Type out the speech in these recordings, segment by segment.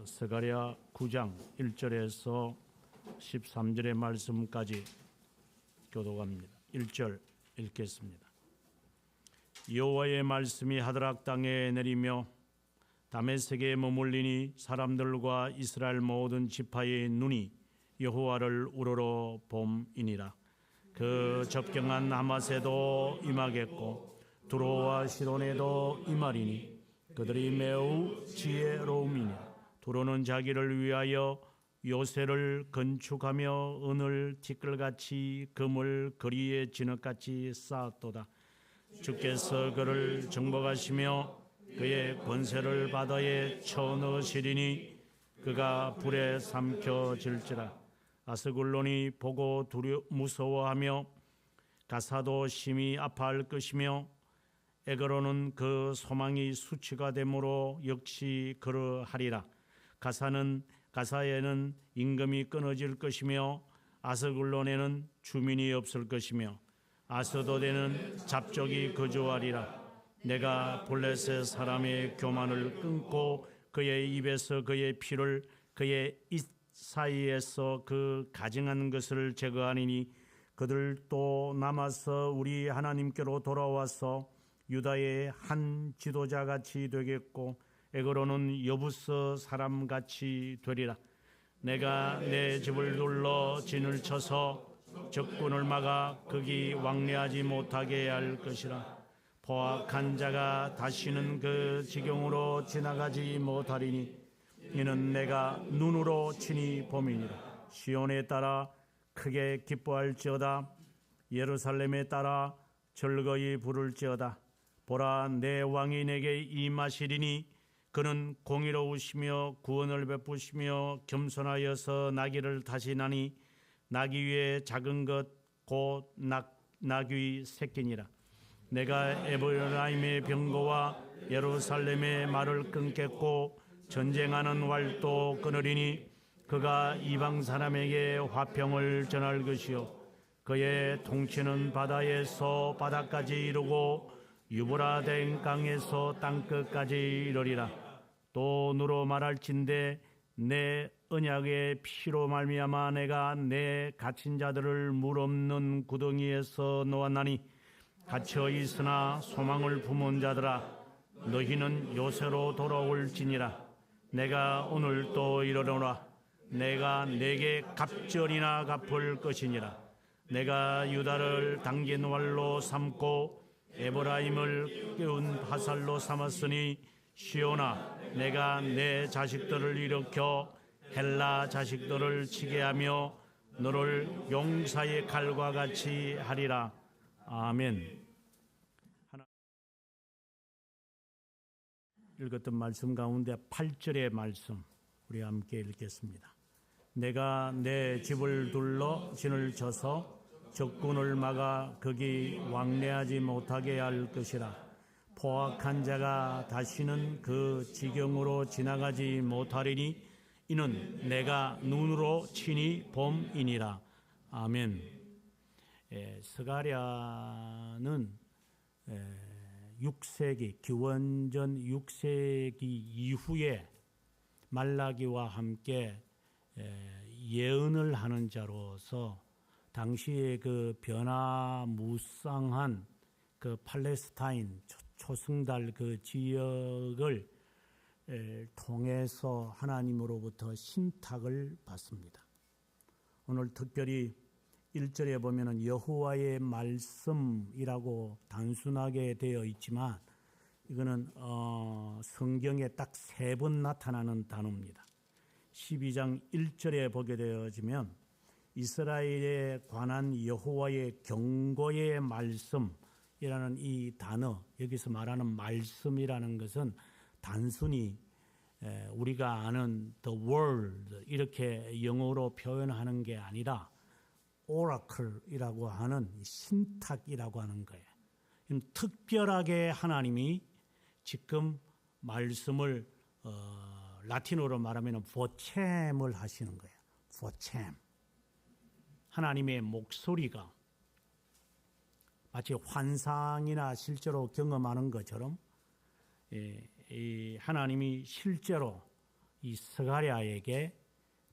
스가랴 9장 1절에서 13절의 말씀까지 교독합니다. 1절 읽겠습니다. 여호와의 말씀이 하드락 땅에 내리며 다메섹에 머물리니 사람들과 이스라엘 모든 지파의 눈이 여호와를 우러러 봄이니라. 그 접경한 하맛에도 임하겠고 두로와 시돈에도 임하리니 그들이 매우 지혜로움이니라. 두로는 자기를 위하여 요새를 건축하며 은을 티끌같이 금을 거리에 진흙같이 쌓았도다. 주께서 그를 정복하시며 그의 권세를 바다에 쳐넣으시리니 그가 불에 삼켜질지라. 아스글론이 보고 무서워하며 가사도 심히 아파할 것이며 에그로는 그 소망이 수치가 되므로 역시 그러하리라. 가사에는 임금이 끊어질 것이며 아스글론에는 주민이 없을 것이며 아스도데는 잡족이 거주하리라. 내가 블레셋 사람의 교만을 끊고 그의 입에서 그의 피를 그의 입 사이에서 그 가증한 것을 제거하니니 그들 또 남아서 우리 하나님께로 돌아와서 유다의 한 지도자같이 되겠고 에그로는 여부스 사람같이 되리라. 내가 내 집을 둘러 진을 쳐서 적군을 막아 거기 왕래하지 못하게 할 것이라. 포악한 자가 다시는 그 지경으로 지나가지 못하리니 이는 내가 눈으로 친히 봄이니라. 시온에 따라 크게 기뻐할지어다. 예루살렘에 따라 즐거이 부를지어다. 보라, 내 왕이 내게 임하시리니 그는 공의로우시며 구원을 베푸시며 겸손하여서 나귀를 타시나니 나귀 위에 작은 것 곧 나귀 새끼니라. 내가 에브라임의 병거와 예루살렘의 말을 끊겠고 전쟁하는 활도 끊으리니 그가 이방 사람에게 화평을 전할 것이요 그의 통치는 바다에서 바다까지 이르고 유브라데 강에서 땅끝까지 이르리라. 또 누로 말할진대 내 언약의 피로 말미암아 내가 내 갇힌 자들을 물 없는 구덩이에서 놓았나니 갇혀 있으나 소망을 품은 자들아 너희는 요새로 돌아올지니라. 내가 오늘 또 이르노라. 내가 내게 갑절이나 갚을 것이니라. 내가 유다를 당긴 활로 삼고 에브라임을 깨운 화살로 삼았으니 시온아, 내가 내 자식들을 일으켜 헬라 자식들을 치게 하며 너를 용사의 칼과 같이 하리라. 아멘. 읽었던 말씀 가운데 8절의 말씀 우리 함께 읽겠습니다. 내가 내 집을 둘러 진을 쳐서 적군을 막아 거기 왕래하지 못하게 할 것이라. 포악한 자가 다시는 그 지경으로 지나가지 못하리니 이는 내가 눈으로 친히 봄이니라. 아멘. 스가랴는 6세기 기원전 6세기 이후에 말라기와 함께 예언을 하는 자로서 당시에 그 변화무쌍한 그 팔레스타인 초승달 그 지역을 통해서 하나님으로부터 신탁을 받습니다. 오늘 특별히 1절에 보면은 여호와의 말씀이라고 단순하게 되어 있지만 이거는 성경에 딱 3번 나타나는 단어입니다. 12장 1절에 보게 되어지면 이스라엘에 관한 여호와의 경고의 말씀이라는 이 단어, 여기서 말하는 말씀이라는 것은 단순히 우리가 아는 the word 이렇게 영어로 표현하는 게 아니라 오라클이라고 하는 신탁이라고 하는 거예요. 특별하게 하나님이 지금 말씀을 라틴어로 말하면 보챔을 하시는 거예요. 보챔. 하나님의 목소리가 마치 환상이나 실제로 경험하는 것처럼 이 하나님이 실제로 이 스가랴에게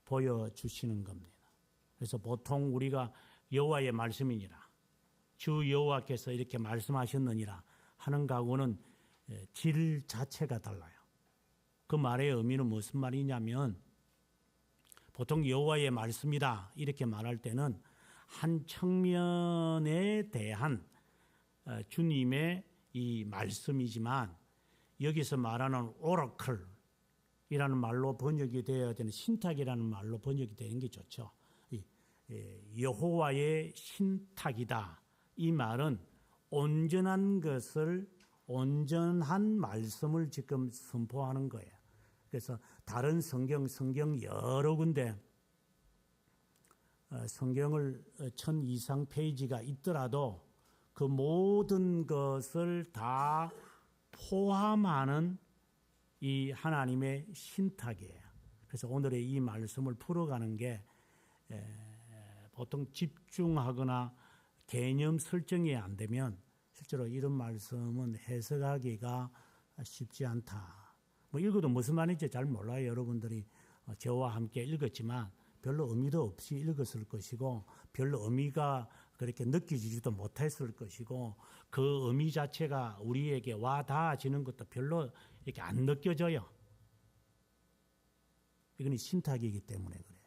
보여주시는 겁니다. 그래서 보통 우리가 여호와의 말씀이니라, 주 여호와께서 이렇게 말씀하셨느니라 하는 거하고는 질 자체가 달라요. 그 말의 의미는 무슨 말이냐면, 보통 여호와의 말씀이다 이렇게 말할 때는 한 측면에 대한 주님의 이 말씀이지만, 여기서 말하는 오라클이라는 말로 번역이 되어야 되는, 신탁이라는 말로 번역이 되는 게 좋죠. 여호와의 신탁이다. 이 말은 온전한 것을, 온전한 말씀을 지금 선포하는 거예요. 그래서 다른 성경 여러 군데 성경을 1000 이상 페이지가 있더라도 그 모든 것을 다 포함하는 이 하나님의 신탁이에요. 그래서 오늘의 이 말씀을 풀어가는 게 보통 집중하거나 개념 설정이 안 되면 실제로 이런 말씀은 해석하기가 쉽지 않다. 뭐 읽어도 무슨 말인지 잘 몰라요. 여러분들이 저와 함께 읽었지만 별로 의미도 없이 읽었을 것이고, 별로 의미가 그렇게 느껴지지도 못했을 것이고, 그 의미 자체가 우리에게 와 닿아지는 것도 별로 이렇게 안 느껴져요. 이건 신탁이기 때문에 그래요.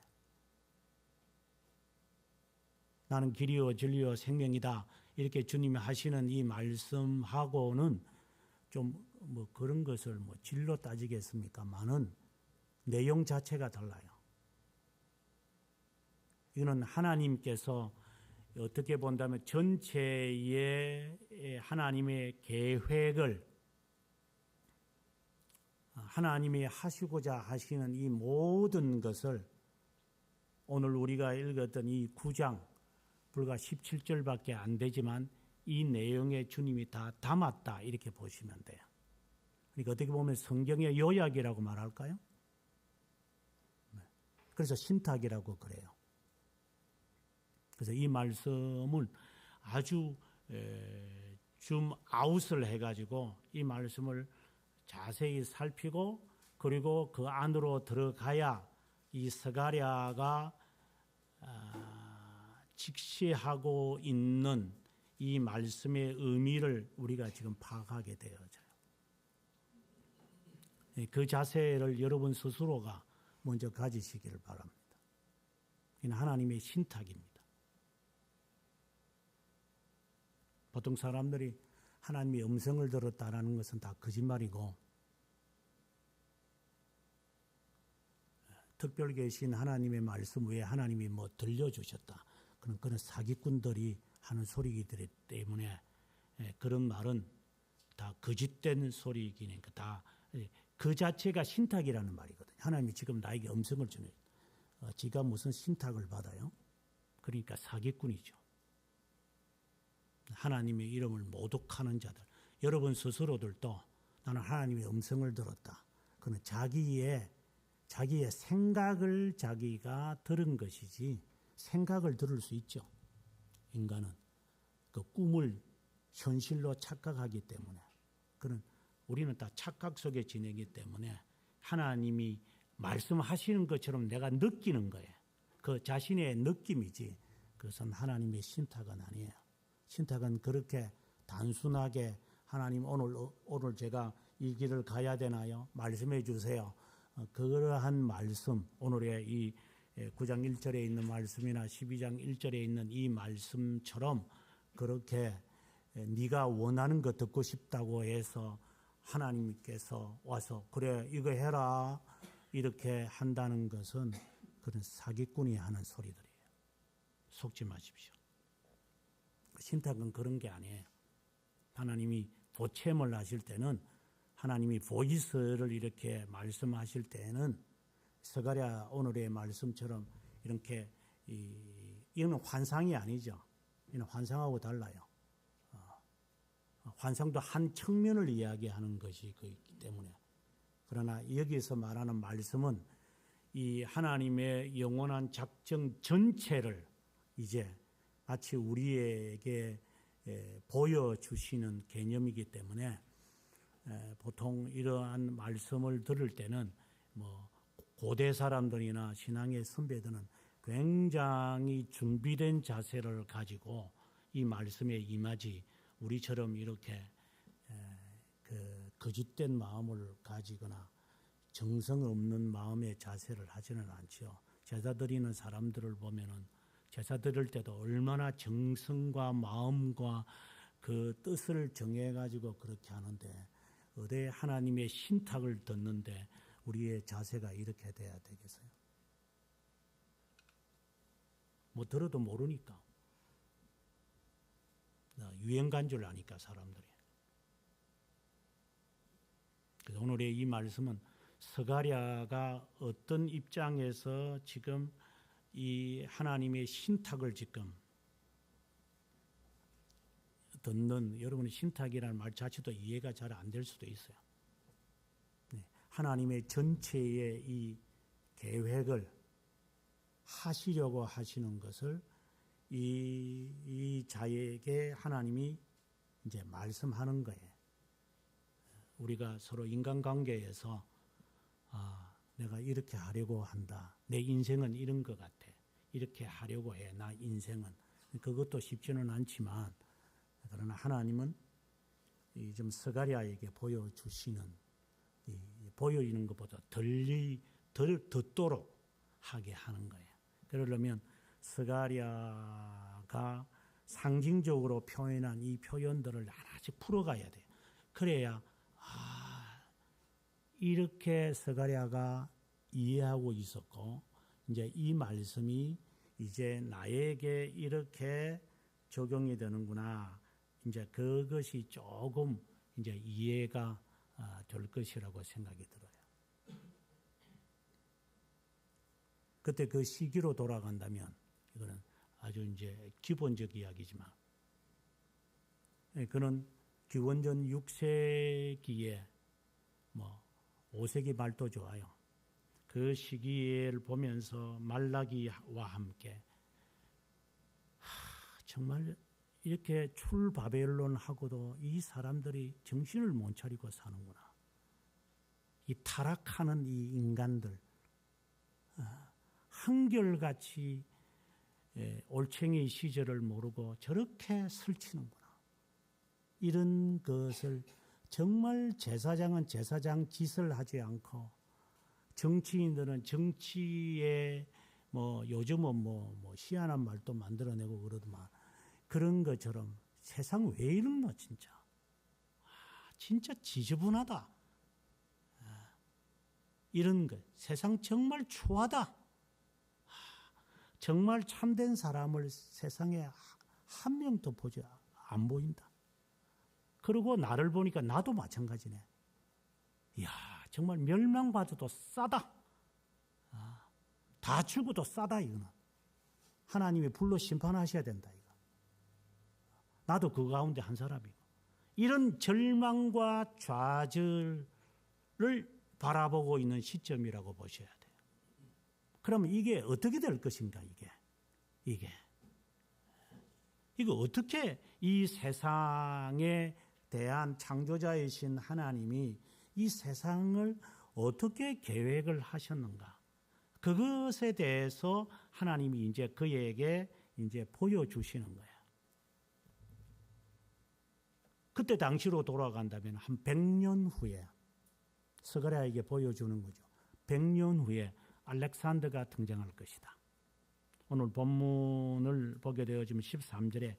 나는 길이요 진리요 생명이다 이렇게 주님이 하시는 이 말씀하고는 좀 뭐 그런 것을 뭐 질로 따지겠습니까만은 내용 자체가 달라요. 이거는 하나님께서 어떻게 본다면 전체의 하나님의 계획을, 하나님이 하시고자 하시는 이 모든 것을 오늘 우리가 읽었던 이 9장 불과 17절밖에 안 되지만 이 내용에 주님이 다 담았다 이렇게 보시면 돼요. 그러니까 어떻게 보면 성경의 요약이라고 말할까요? 그래서 신탁이라고 그래요. 그래서 이 말씀을 아주 줌 아웃을 해가지고 이 말씀을 자세히 살피고, 그리고 그 안으로 들어가야 이 스가랴가 직시하고 있는 이 말씀의 의미를 우리가 지금 파악하게 되어져요. 그 자세를 여러분 스스로가 먼저 가지시기를 바랍니다. 이는 하나님의 신탁입니다. 보통 사람들이 하나님의 음성을 들었다라는 것은 다 거짓말이고, 특별 계신 하나님의 말씀 외에 하나님이 뭐 들려주셨다, 그런 사기꾼들이 하는 소리이기 때문에 그런 말은 다 거짓된 소리이기니까 다 그 자체가 신탁이라는 말이거든요. 하나님이 지금 나에게 음성을 주는, 지가 무슨 신탁을 받아요? 그러니까 사기꾼이죠. 하나님의 이름을 모독하는 자들, 여러분 스스로들도 나는 하나님의 음성을 들었다, 그는 자기의 생각을 자기가 들은 것이지, 생각을 들을 수 있죠. 인간은 그 꿈을 현실로 착각하기 때문에, 우리는 다 착각 속에 지내기 때문에 하나님이 말씀하시는 것처럼 내가 느끼는 거예요. 그 자신의 느낌이지 그것은 하나님의 신탁은 아니에요. 신탁은 그렇게 단순하게 하나님 오늘 제가 이 길을 가야 되나요? 말씀해 주세요. 그러한 말씀, 오늘의 이 9장 1절에 있는 말씀이나 12장 1절에 있는 이 말씀처럼 그렇게 네가 원하는 거 듣고 싶다고 해서 하나님께서 와서 그래 이거 해라 이렇게 한다는 것은 그런 사기꾼이 하는 소리들이에요. 속지 마십시오. 신탁은 그런 게 아니에요. 하나님이 보챔을 하실 때는, 하나님이 보이스를 이렇게 말씀하실 때는 스가랴 오늘의 말씀처럼 이렇게 이거는 환상이 아니죠. 이는 환상하고 달라요. 환상도 한 측면을 이야기하는 것이 있기 때문에. 그러나 여기서 말하는 말씀은 이 하나님의 영원한 작정 전체를 이제 마치 우리에게 보여주시는 개념이기 때문에 보통 이러한 말씀을 들을 때는 뭐 고대 사람들이나 신앙의 선배들은 굉장히 준비된 자세를 가지고 이 말씀에 임하지 우리처럼 이렇게 거짓된 마음을 가지거나 정성 없는 마음의 자세를 하지는 않죠. 제사 드리는 사람들을 보면은 제사 드릴 때도 얼마나 정성과 마음과 그 뜻을 정해가지고 그렇게 하는데 어디 하나님의 신탁을 듣는데 우리의 자세가 이렇게 돼야 되겠어요? 뭐 들어도 모르니까. 유행간 줄 아니까 사람들이. 그래서 오늘의 이 말씀은 스가랴가 어떤 입장에서 지금 이 하나님의 신탁을 지금 듣는, 여러분의 신탁이라는 말 자체도 이해가 잘 안 될 수도 있어요. 하나님의 전체의 이 계획을 하시려고 하시는 것을 이 자에게 하나님이 이제 말씀하는 거예요. 우리가 서로 인간관계에서 내가 이렇게 하려고 한다. 내 인생은 이런 것 같아. 이렇게 하려고 해. 나 인생은. 그것도 쉽지는 않지만 그러나 하나님은 좀 스가랴에게 보여주시는 보여지는 것보다 덜 듣도록 하게 하는 거예요. 그러려면 스가랴가 상징적으로 표현한 이 표현들을 하나씩 풀어가야 돼요. 그래야 이렇게 스가랴가 이해하고 있었고 이제 이 말씀이 이제 나에게 이렇게 적용이 되는구나. 이제 그것이 조금 이제 이해가 될 것이라고 생각이 들어요. 그때 그 시기로 돌아간다면 이거는 아주 이제 기본적 이야기지만 그는 기원전 6세기에 뭐 5세기 말도 좋아요. 그 시기를 보면서 말라기와 함께 정말 이렇게 출바벨론하고도 이 사람들이 정신을 못 차리고 사는구나. 이 타락하는 이 인간들 한결같이 올챙이 시절을 모르고 저렇게 설치는구나. 이런 것을 정말 제사장은 제사장 짓을 하지 않고 정치인들은 정치에 뭐 요즘은 뭐 희한한 말도 만들어내고 그러더만 그런 것처럼 세상 왜 이러노 진짜. 진짜 지저분하다. 이런 것. 세상 정말 추하다. 정말 참된 사람을 세상에 한 명도 보지 안 보인다. 그리고 나를 보니까 나도 마찬가지네. 이야, 정말 멸망받아도 싸다. 다 죽어도 싸다 이거는. 하나님이 불로 심판하셔야 된다 이거. 나도 그 가운데 한 사람이고. 이런 절망과 좌절을 바라보고 있는 시점이라고 보셔야 돼요. 그러면 이게 어떻게 될 것인가 이거 어떻게 이 세상에 대한 창조자이신 하나님이 이 세상을 어떻게 계획을 하셨는가? 그것에 대해서 하나님이 이제 그에게 이제 보여주시는 거예요. 그때 당시로 돌아간다면 한 100년 후에 스가랴에게 보여주는 거죠. 100년 후에 알렉산더가 등장할 것이다. 오늘 본문을 보게 되어지면 13절에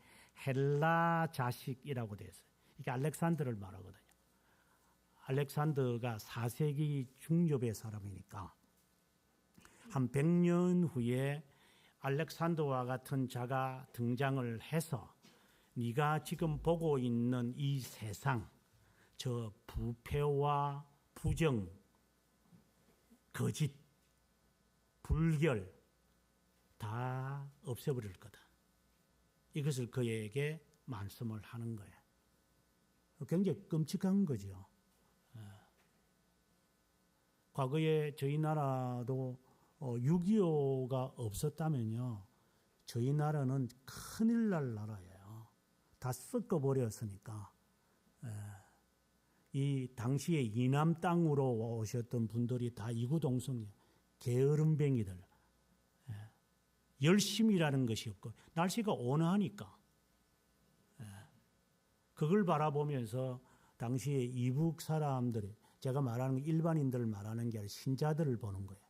헬라 자식이라고 되어 있어요. 이게 알렉산더를 말하거든요. 알렉산더가 4세기 중엽의 사람이니까 한 100년 후에 알렉산더와 같은 자가 등장을 해서 네가 지금 보고 있는 이 세상, 저 부패와 부정, 거짓, 불결 다 없애버릴 거다. 이것을 그에게 말씀을 하는 거예요. 굉장히 끔찍한 거죠. 과거에 저희 나라도 6.25가 없었다면요. 저희 나라는 큰일 날 나라예요. 다 섞어버렸으니까. 이 당시에 이남 땅으로 오셨던 분들이 다 이구동성이에요. 게으름뱅이들. 열심이라는 것이 없고 날씨가 온화하니까 그걸 바라보면서 당시에 이북 사람들이 제가 말하는 일반인들을 말하는 게 아니라 신자들을 보는 거예요.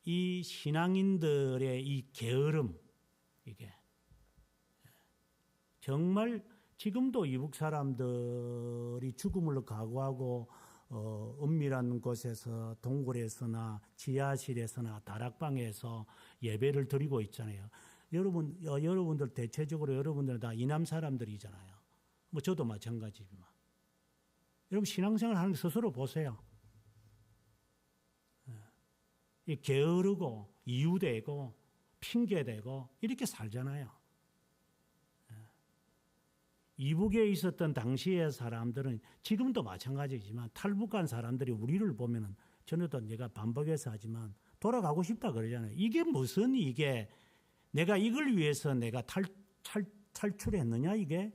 이 신앙인들의 이 게으름 이게 정말 지금도 이북 사람들이 죽음을 각오하고 은밀한 곳에서 동굴에서나 지하실에서나 다락방에서 예배를 드리고 있잖아요. 여러분들 대체적으로 여러분들은 다 이남 사람들이잖아요. 뭐 저도 마찬가지지만 여러분 신앙생활 하는 거 스스로 보세요. 이 게으르고 이유되고 핑계대고 이렇게 살잖아요. 이북에 있었던 당시의 사람들은 지금도 마찬가지지만 탈북한 사람들이 우리를 보면은 전에도 내가 반복해서 하지만 돌아가고 싶다 그러잖아요. 이게 무슨 이게 내가 이걸 위해서 내가 탈출했느냐 이게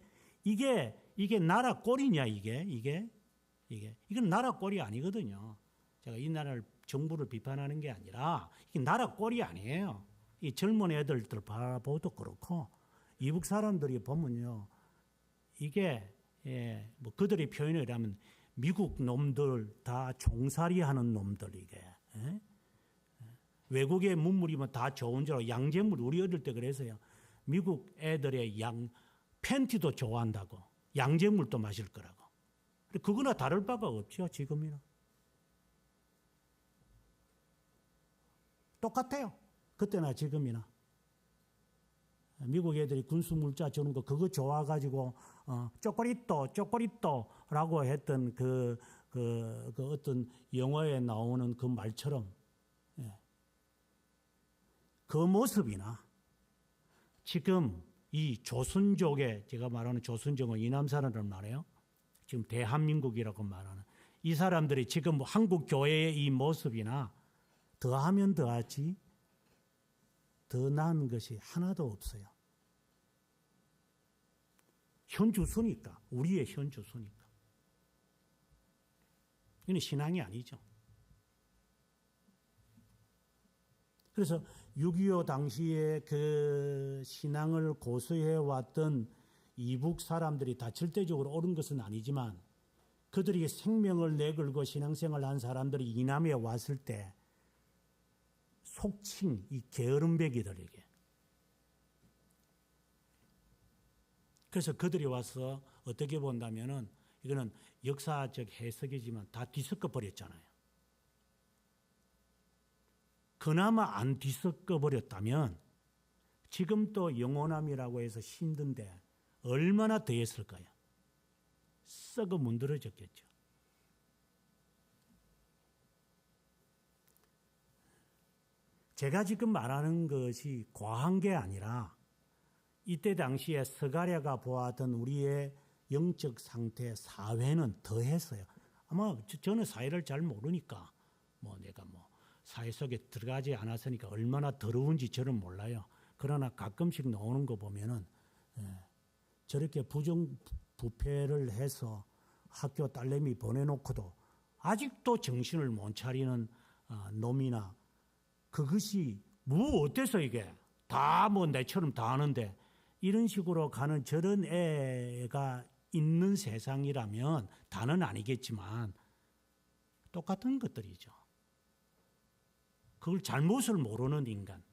나라 꼴이냐 이건 나라 꼴이 아니거든요. 제가 이 나라를 정부를 비판하는 게 아니라 이게 나라 꼴이 아니에요. 이 젊은 애들들 바라보도 그렇고 이북 사람들이 보면요. 이게 뭐 그들의 표현을 하면 미국 놈들 다 종살이하는 놈들 이게 외국의 문물이면 다 좋은 줄 알고 양잿물 우리 어릴 때 그래서요. 미국 애들의 팬티도 좋아한다고 양잿물도 마실 거라고. 그거나 다를 바가 없죠 지금이나. 똑같아요. 그때나 지금이나. 미국 애들이 군수 물자 주는 거 그거 좋아가지고 쪼꼬리또라고 했던 그 어떤 영화에 나오는 그 말처럼 그 모습이나 지금 이 조선족의 제가 말하는 조선족은 이남 사람들 말해요. 지금 대한민국이라고 말하는 이 사람들이 지금 한국 교회의 이 모습이나 더하면 더하지 더 나은 것이 하나도 없어요. 현주소니까 우리의 현주소니까. 이건 신앙이 아니죠. 그래서 6.25 당시에 그 신앙을 고수해왔던 이북 사람들이 다 절대적으로 옳은 것은 아니지만 그들이 생명을 내걸고 신앙생활을 한 사람들이 이남에 왔을 때 속칭 이 게으름뱅이들에게 그래서 그들이 와서 어떻게 본다면은 이거는 역사적 해석이지만 다 뒤섞어 버렸잖아요. 그나마 안 뒤섞어 버렸다면 지금 또 영원함이라고 해서 힘든데 얼마나 더 했을까요? 썩어 문드러졌겠죠. 제가 지금 말하는 것이 과한 게 아니라 이때 당시에 스가랴가 보았던 우리의 영적 상태, 사회는 더했어요. 아마 저는 사회를 잘 모르니까 내가 사회 속에 들어가지 않았으니까 얼마나 더러운지 저는 몰라요. 그러나 가끔씩 나오는 거 보면은 저렇게 부패를 해서 학교 딸내미 보내놓고도 아직도 정신을 못 차리는 놈이나 그것이 어때서 이게 다 내처럼 다 아는데 이런 식으로 가는 저런 애가 있는 세상이라면 다는 아니겠지만 똑같은 것들이죠. 그걸 잘못을 모르는 인간.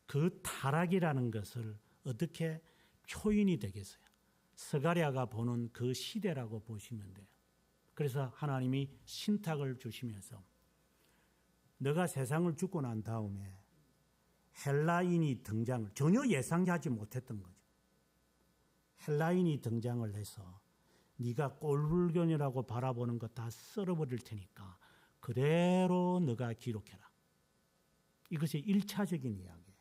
그 타락이라는 것을 어떻게 표현이 되겠어요? 스가랴가 보는 그 시대라고 보시면 돼요. 그래서 하나님이 신탁을 주시면서 너가 세상을 죽고 난 다음에 헬라인이 등장을 전혀 예상하지 못했던 거죠. 헬라인이 등장을 해서 네가 꼴불견이라고 바라보는 거 다 썰어버릴 테니까 그대로 너가 기록해라. 이것이 1차적인 이야기예요.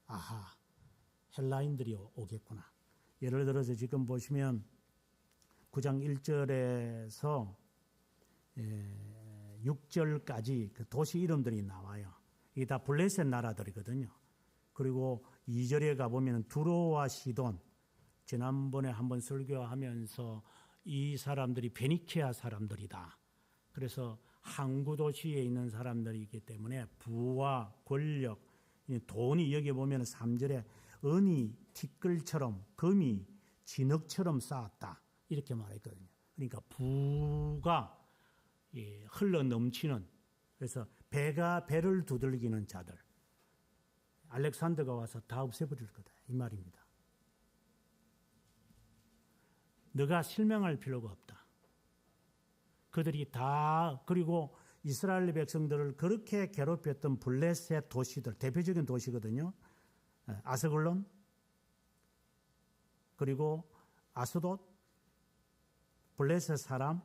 아하, 헬라인들이 오겠구나. 예를 들어서 지금 보시면 9장 1절에서 6절까지 그 도시 이름들이 나와요. 이게 다 블레셋 나라들이거든요. 그리고 2절에 가보면 두로와 시돈, 지난번에 한번 설교하면서 이 사람들이 베니키아 사람들이다. 그래서 항구 도시에 있는 사람들이기 때문에 부와 권력, 돈이 여기 보면 3절에 은이 티끌처럼 금이 진흙처럼 쌓았다. 이렇게 말했거든요. 그러니까 부가 흘러 넘치는, 그래서 배가 배를 두들기는 자들, 알렉산더가 와서 다 없애버릴 거다 이 말입니다. 너가 실명할 필요가 없다. 그들이 다, 그리고 이스라엘 백성들을 그렇게 괴롭혔던 블레셋 도시들, 대표적인 도시거든요. 아스글론, 그리고 아스돗, 블레셋 사람,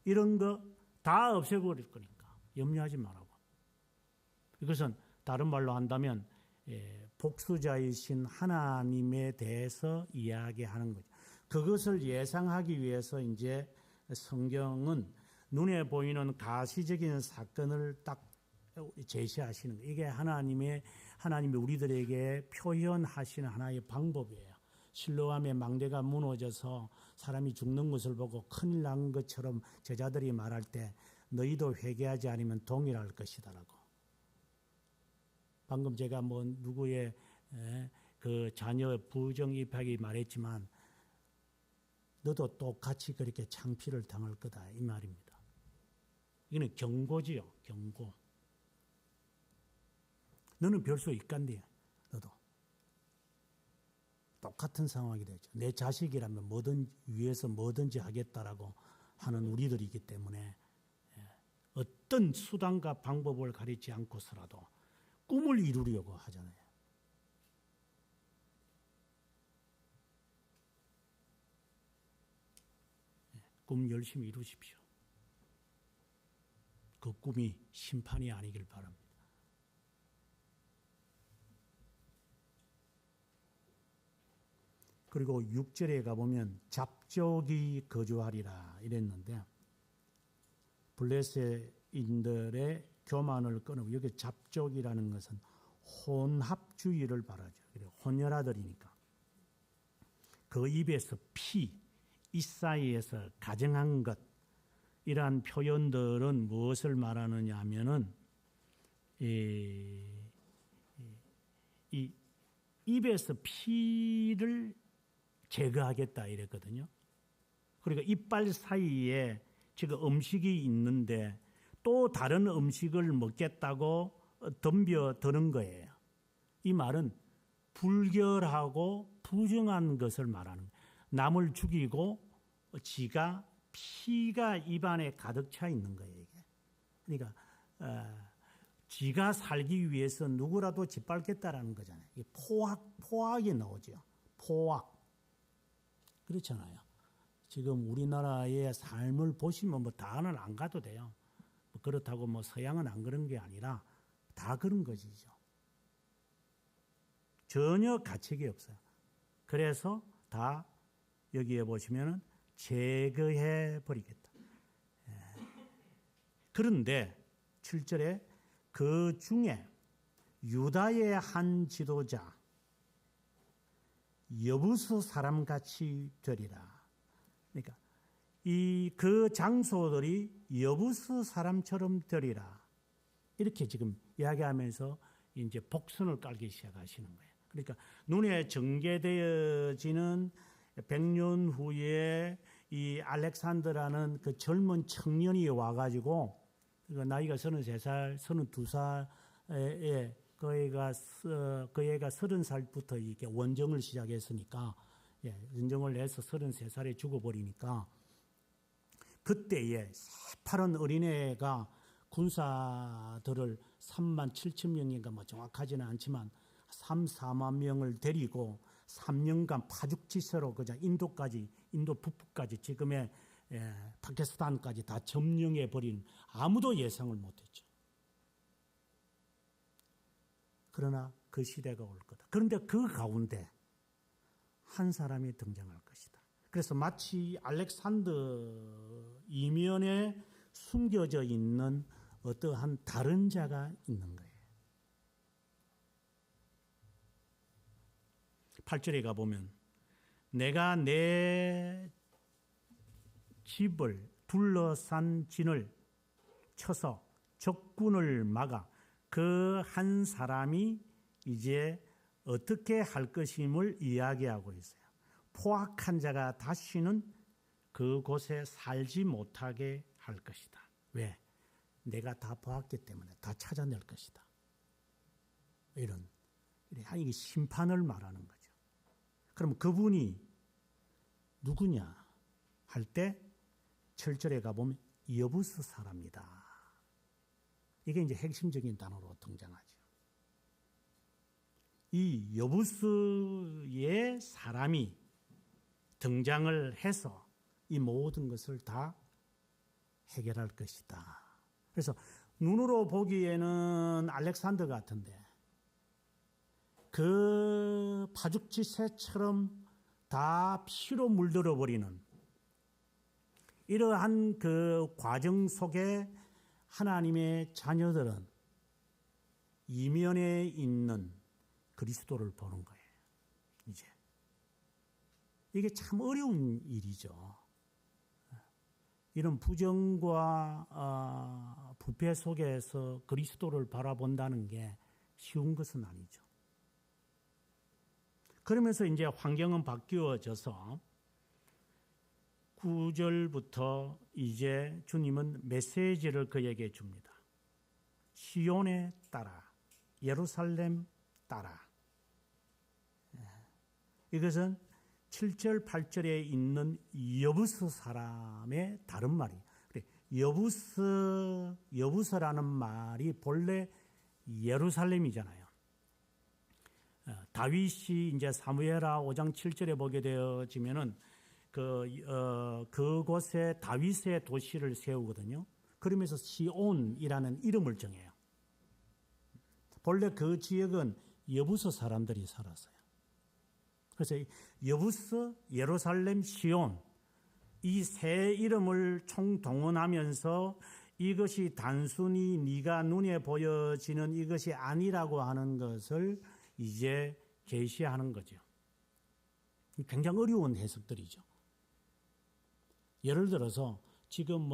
이런 거 다 없애버릴 거니까 염려하지 말라고. 이것은 다른 말로 한다면 복수자이신 하나님에 대해서 이야기하는 거죠. 그것을 예상하기 위해서 이제 성경은 눈에 보이는 가시적인 사건을 딱 제시하시는 거예요. 이게 하나님이 우리들에게 표현하시는 하나의 방법이에요. 실로암의 망대가 무너져서 사람이 죽는 것을 보고 큰일 난 것처럼 제자들이 말할 때 너희도 회개하지 않으면 동일할 것이다라고. 방금 제가 뭐 누구의 그 자녀 부정 입학이 말했지만 너도 똑같이 그렇게 창피를 당할 거다 이 말입니다. 이거는 경고지요, 경고. 너는 별 수 있간데 너도 똑같은 상황이 되죠. 내 자식이라면 뭐든 위해서 뭐든지 하겠다라고 하는 우리들이기 때문에 어떤 수단과 방법을 가리지 않고서라도 꿈을 이루려고 하잖아요. 꿈 열심히 이루십시오. 그 꿈이 심판이 아니길 바랍니다. 그리고 6절에 가보면 잡족이 거주하리라 이랬는데 블레셋인들의 교만을 끊고 여기 잡족이라는 것은 혼합주의를 말하죠. 혼혈아들이니까 그 입에서 피, 이 사이에서 가정한 것, 이러한 표현들은 무엇을 말하느냐 하면은 이 입에서 피를 제거하겠다 이랬거든요. 그러니까 이빨 사이에 지금 음식이 있는데 또 다른 음식을 먹겠다고 덤벼드는 거예요. 이 말은 불결하고 부정한 것을 말하는 거예요. 남을 죽이고 지가 피가 입안에 가득 차 있는 거예요. 이게. 그러니까 지가 살기 위해서 누구라도 짓밟겠다라는 거잖아요. 이게 포악이 나오죠. 포악. 그렇잖아요. 지금 우리나라의 삶을 보시면 뭐 다는 안 가도 돼요. 뭐 그렇다고 뭐 서양은 안 그런 게 아니라 다 그런 것이죠. 전혀 가책이 없어요. 그래서 다 여기에 보시면은 제거해 버리겠다. 그런데 7절에 그 중에 유다의 한 지도자 여부스 사람같이 되리라. 그러니까 그 장소들이 여부스 사람처럼 되리라. 이렇게 지금 이야기하면서 이제 복선을 깔기 시작하시는 거예요. 그러니까 눈에 전개되어지는 100년 후에 이 알렉산더라는 그 젊은 청년이 와가지고 나이가 33살, 32살에 그 애가 30살부터 이렇게 원정을 시작했으니까 원정을 해서 33살에 죽어버리니까 그때에 새파란 어린애가 군사들을 3만 7천 명인가 뭐 정확하지는 않지만 3, 4만 명을 데리고 3년간 파죽지세로 그냥 인도 북부까지 지금의 파키스탄까지 다 점령해 버린 아무도 예상을 못했죠. 그러나 그 시대가 올 거다. 그런데 그 가운데 한 사람이 등장할 것이다. 그래서 마치 알렉산더 이면에 숨겨져 있는 어떠한 다른 자가 있는 거예요. 8절에 가보면 내가 내 집을 둘러싼 진을 쳐서 적군을 막아 그 한 사람이 이제 어떻게 할 것임을 이야기하고 있어요. 포악한 자가 다시는 그곳에 살지 못하게 할 것이다. 왜? 내가 다 보았기 때문에 다 찾아낼 것이다. 이게 심판을 말하는 거죠. 그럼 그분이 누구냐 할 때 7절에 가보면 여부스 사람이다. 이게 이제 핵심적인 단어로 등장하죠. 이 여부스의 사람이 등장을 해서 이 모든 것을 다 해결할 것이다. 그래서 눈으로 보기에는 알렉산더 같은데 그 파죽지 새처럼 다 피로 물들어 버리는 이러한 그 과정 속에 하나님의 자녀들은 이면에 있는 그리스도를 보는 거예요. 이제 이게 참 어려운 일이죠. 이런 부정과 부패 속에서 그리스도를 바라본다는 게 쉬운 것은 아니죠. 그러면서 이제 환경은 바뀌어져서 9절부터 이제 주님은 메시지를 그에게 줍니다. 시온에 따라, 예루살렘 따라. 이것은 7절, 8절에 있는 여부스 사람의 다른 말이에요. 여부스라는 말이 본래 예루살렘이잖아요. 다윗이 이제 사무엘하 5장 7절에 보게 되어지면은 그곳에 다윗의 도시를 세우거든요. 그러면서 시온이라는 이름을 정해요. 본래 그 지역은 여부스 사람들이 살았어요. 그래서 여부스, 예루살렘, 시온 이 세 이름을 총동원하면서 이것이 단순히 네가 눈에 보여지는 이것이 아니라고 하는 것을 이제 계시하는 거죠. 굉장히 어려운 해석들이죠. 예를 들어서 지금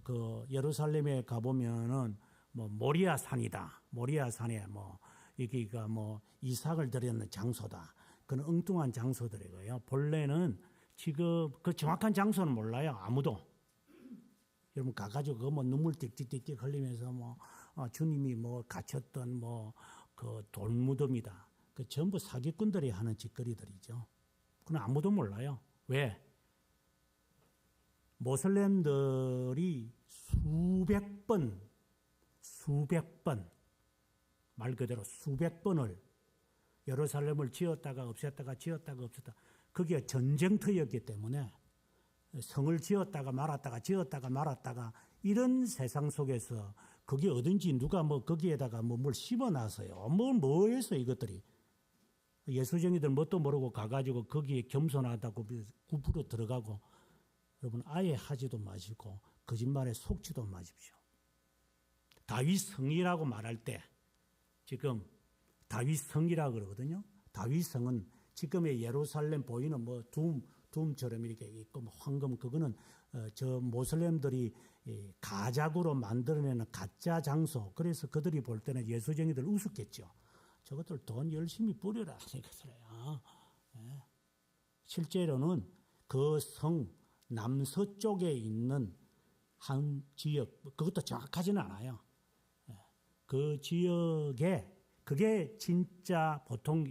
그 예루살렘에 가보면은 모리아 산이다. 모리아 산에 여기가 이삭을 드렸는 장소다. 그건 엉뚱한 장소들이고요. 본래는 지금 그 정확한 장소는 몰라요. 아무도. 여러분 가가지고 눈물 띡띡띡띡 흘리면서 주님이 갇혔던 그 돌무덤이다. 그 전부 사기꾼들이 하는 짓거리들이죠. 그건 아무도 몰라요. 왜? 모슬렘들이 수백 번 말 그대로 수백 번을 예루살렘을 지었다가 없앴다가 지었다가 없앴다. 그게 전쟁터였기 때문에 성을 지었다가 말았다가 지었다가 말았다가 이런 세상 속에서 그게 어딘지 누가 거기에다가 뭘 심어놨어요. 뭐 해서 이것들이 예수쟁이들 뭣도 모르고 가가지고 거기에 겸손하다고 굽으로 들어가고 여러분 아예 하지도 마시고 거짓말에 속지도 마십시오. 다윗 성이라고 말할 때 지금 다윗 성이라고 그러거든요. 다윗 성은 지금의 예루살렘 보이는 둠처럼 이렇게 있고 황금 그거는 저 모슬렘들이 가작으로 만들어내는 가짜 장소. 그래서 그들이 볼 때는 예수쟁이들 우습겠죠. 저것들 돈 열심히 뿌려라 이것을요. 실제로는 그 성 남서쪽에 있는 한 지역 그것도 정확하지는 않아요. 그 지역에 그게 진짜 보통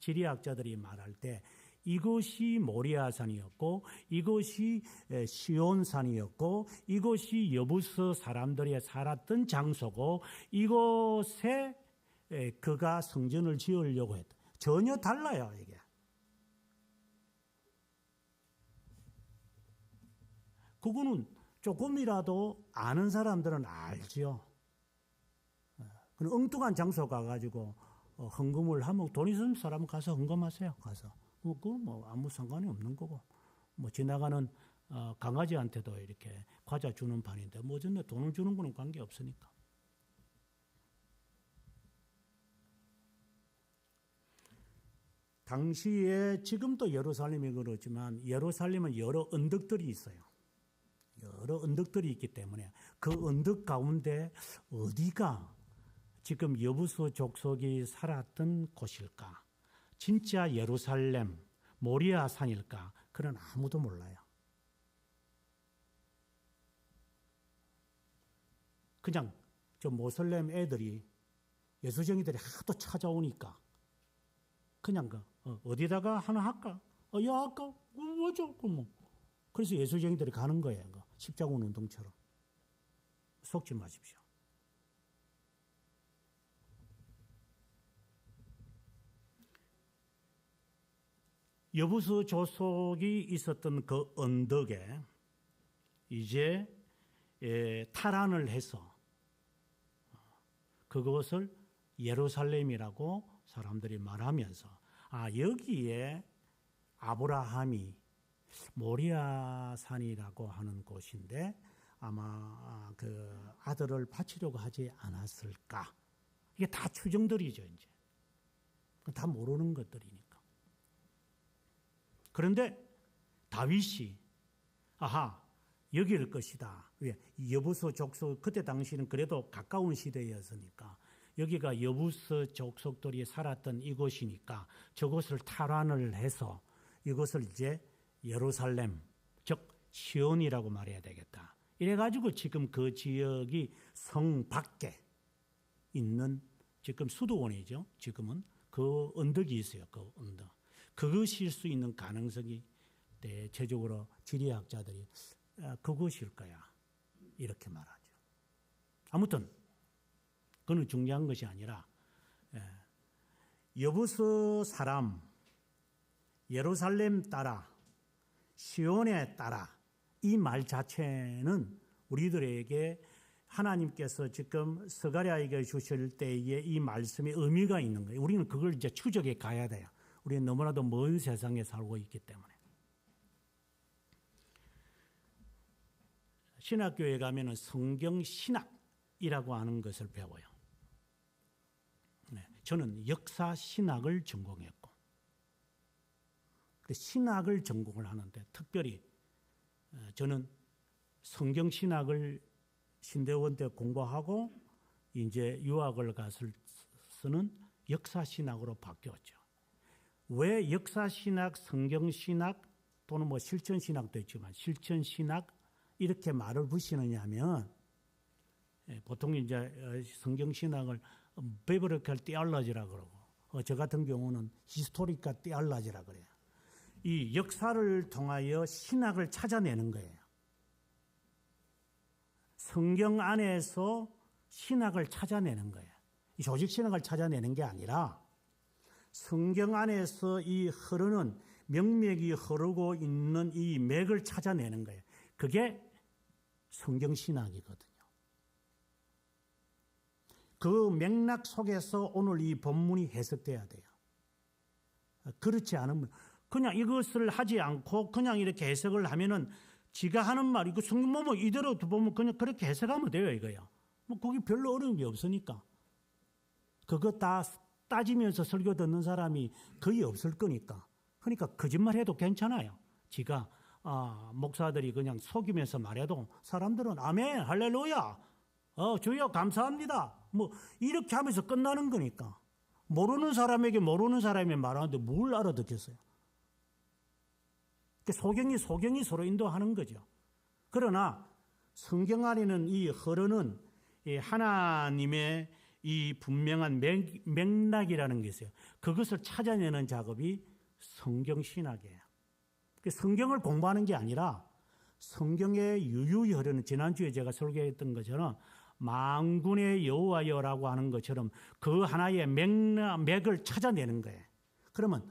지리학자들이 말할 때 이것이 모리아산이었고 이것이 시온산이었고 이것이 여부스 사람들이 살았던 장소고 이곳에 그가 성전을 지으려고 했다. 전혀 달라요 이게. 그거는 조금이라도 아는 사람들은 알죠. 그런 엉뚱한 장소 가가지고 헌금을 하면 돈 있는 사람은 가서 헌금하세요. 가서 그건 아무 상관이 없는 거고 지나가는 강아지한테도 이렇게 과자 주는 판인데 어쩐데 돈을 주는 거는 관계 없으니까. 당시에 지금도 예루살렘이 그렇지만 예루살렘은 여러 언덕들이 있어요. 여러 언덕들이 있기 때문에 그 언덕 가운데 어디가 지금 여부수 족속이 살았던 곳일까? 진짜 예루살렘, 모리아 산일까? 그건 아무도 몰라요. 그냥 저 모슬렘 애들이 예수쟁이들이 하도 찾아오니까 그냥 어디다가 하나 할까? 야 할까? 뭐죠? 뭐. 그래서 예수쟁이들이 가는 거예요. 십자군 운동처럼. 속지 마십시오. 여부수 족속이 있었던 그 언덕에 이제 탈환을 해서 그것을 예루살렘이라고 사람들이 말하면서 여기에 아브라함이 모리아 산이라고 하는 곳인데 아마 그 아들을 바치려고 하지 않았을까? 이게 다 추정들이죠, 이제. 다 모르는 것들이니까. 그런데 다윗이 여기일 것이다. 왜? 여부수 족속, 그때 당시는 그래도 가까운 시대였으니까 여기가 여부수 족속들이 살았던 이곳이니까 저곳을 탈환을 해서 이것을 이제 예루살렘, 즉 시온이라고 말해야 되겠다. 이래가지고 지금 그 지역이 성 밖에 있는 지금 수도원이죠. 지금은 그 언덕이 있어요. 그 언덕. 그것일 수 있는 가능성이 대체적으로 지리학자들이 그것일 거야. 이렇게 말하죠. 아무튼 그건 중요한 것이 아니라 여부수 사람, 예루살렘 따라, 시온에 따라 이 말 자체는 우리들에게 하나님께서 지금 스가랴에게 주실 때에 이 말씀의 의미가 있는 거예요. 우리는 그걸 이제 추적해 가야 돼요. 우리는 너무나도 먼 세상에 살고 있기 때문에. 신학교에 가면은 성경 신학이라고 하는 것을 배워요. 저는 역사 신학을 전공했고, 신학을 전공을 하는데 특별히 저는 성경 신학을 신대원 때 공부하고 이제 유학을 가서 쓰는 역사 신학으로 바뀌었죠. 왜 역사 신학, 성경 신학 또는 뭐 실천 신학도 있지만 실천 신학 이렇게 말을 붙이느냐 하면 보통 이제 성경 신학을 비블리컬 티올로지라 그러고 저 같은 경우는 히스토리컬 티올로지라 그래요. 이 역사를 통하여 신학을 찾아내는 거예요. 성경 안에서 신학을 찾아내는 거예요. 이 조직 신학을 찾아내는 게 아니라 성경 안에서 이 흐르는 명맥이 흐르고 있는 이 맥을 찾아내는 거예요. 그게 성경 신학이거든요. 그 맥락 속에서 오늘 이 본문이 해석돼야 돼요. 그렇지 않으면 그냥 이것을 하지 않고 그냥 이렇게 해석을 하면은 지가 하는 말, 이거 성경 보면 이대로 보면 그냥 그렇게 해석하면 돼요, 이거요. 뭐 거기 별로 어려움이 없으니까. 그거 다 따지면서 설교 듣는 사람이 거의 없을 거니까. 그러니까 거짓말 해도 괜찮아요. 지가 목사들이 그냥 속이면서 말해도 사람들은 아멘, 할렐루야, 주여 감사합니다. 뭐 이렇게 하면서 끝나는 거니까. 모르는 사람에게 모르는 사람이 말하는데 뭘 알아듣겠어요? 소경이 서로 인도하는 거죠. 그러나 성경 안에는 이 흐르는 이 하나님의 이 분명한 맥락이라는 게 있어요. 그것을 찾아내는 작업이 성경 신학이에요. 성경을 공부하는 게 아니라 성경에 유유히 흐르는, 지난주에 제가 설교했던 것처럼 만군의 여호와여라고 하는 것처럼 그 하나의 맥을 찾아내는 거예요. 그러면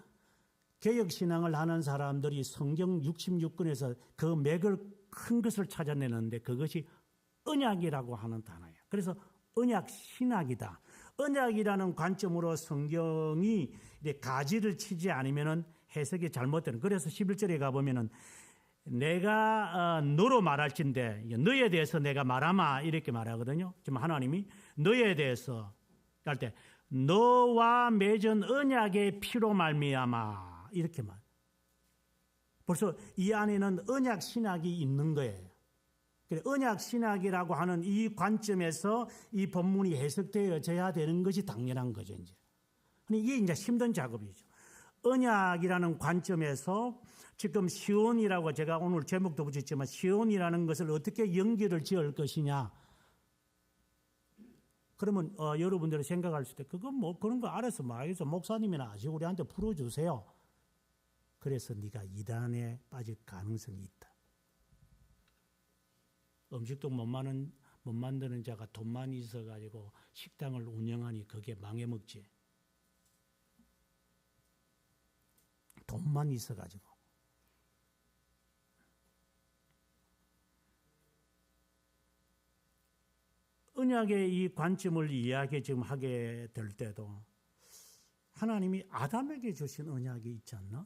개혁신앙을 하는 사람들이 성경 66권에서 그 맥을 큰 것을 찾아내는데 그것이 언약이라고 하는 단어예요. 그래서 언약 신학이다. 언약이라는 관점으로 성경이 가지를 치지 않으면 해석이 잘못되는. 그래서 11절에 가보면은 내가 너로 말할진대, 너에 대해서 내가 말하마 이렇게 말하거든요. 지금 하나님이 너에 대해서 할 때 너와 맺은 언약의 피로 말미암아 이렇게 말. 벌써 이 안에는 언약 신학이 있는 거예요. 언약 신학이라고 하는 이 관점에서 이 본문이 해석되어져야 되는 것이 당연한 거죠. 이게 이제 힘든 작업이죠. 언약이라는 관점에서 지금 시온이라고 제가 오늘 제목도 붙였지만 시온이라는 것을 어떻게 연결을 지을 것이냐. 그러면 여러분들이 생각할 수 있을 때 그건 뭐 그런 거 알아서 말해서 목사님이나 아직 우리한테 풀어주세요. 그래서 네가 이단에 빠질 가능성이 있다. 음식도 못 만드는 자가 돈만 있어가지고 식당을 운영하니 그게 망해먹지. 돈만 있어가지고. 언약의 이 관점을 이야기 지금 하게 될 때도 하나님이 아담에게 주신 언약이 있지 않나?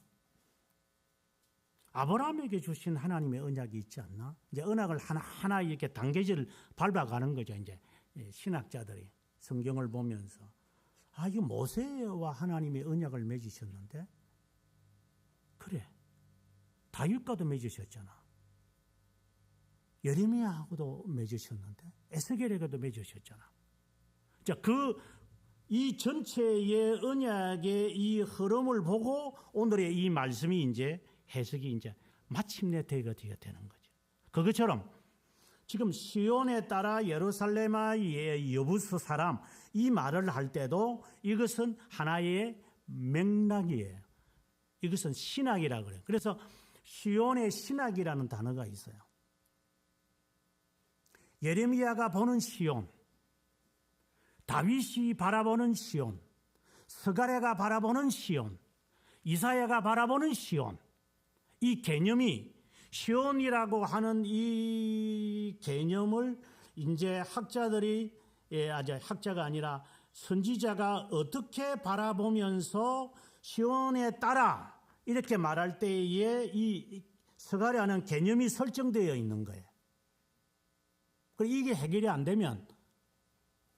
아브라함에게 주신 하나님의 언약이 있지 않나? 이제 언약을 하나하나 이렇게 단계를 밟아가는 거죠. 이제 신학자들이 성경을 보면서 이거 모세와 하나님의 언약을 맺으셨는데 그래 다윗과도 맺으셨잖아. 예레미야하고도 맺으셨는데 에스겔에게도 맺으셨잖아. 자, 이 전체의 언약의 이 흐름을 보고 오늘의 이 말씀이 이제 해석이 이제 마침내 되게 되는 거죠. 그것처럼 지금 시온에 따라 예루살렘의 여부스 사람 이 말을 할 때도 이것은 하나의 맥락이에요. 이것은 신학이라고 그래요. 그래서 시온의 신학이라는 단어가 있어요. 예레미야가 보는 시온, 다윗이 바라보는 시온, 스가랴가 바라보는 시온, 이사야가 바라보는 시온. 이 개념이 시온이라고 하는 이 개념을 이제 학자들이 아주 학자가 아니라 선지자가 어떻게 바라보면서 시온에 따라 이렇게 말할 때에 이 스가랴는 개념이 설정되어 있는 거예요. 이게 해결이 안 되면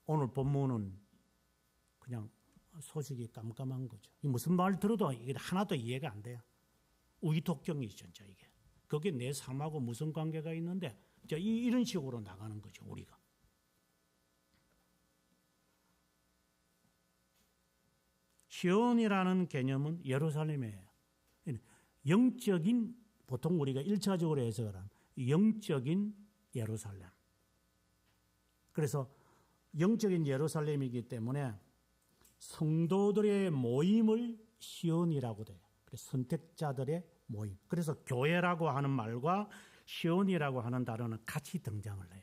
오늘 본문은 그냥 소식이 깜깜한 거죠. 무슨 말 들어도 이게 하나도 이해가 안 돼요. 우이독경이죠, 진짜 이게. 그게 내 삶하고 무슨 관계가 있는데, 이런 식으로 나가는 거죠, 우리가. 시온이라는 개념은 예루살렘이에요. 영적인, 보통 우리가 1차적으로 해석을 하면 영적인 예루살렘. 그래서 영적인 예루살렘이기 때문에 성도들의 모임을 시온이라고 돼요. 선택자들의 모임. 그래서 교회라고 하는 말과 시온이라고 하는 단어는 같이 등장을 해요.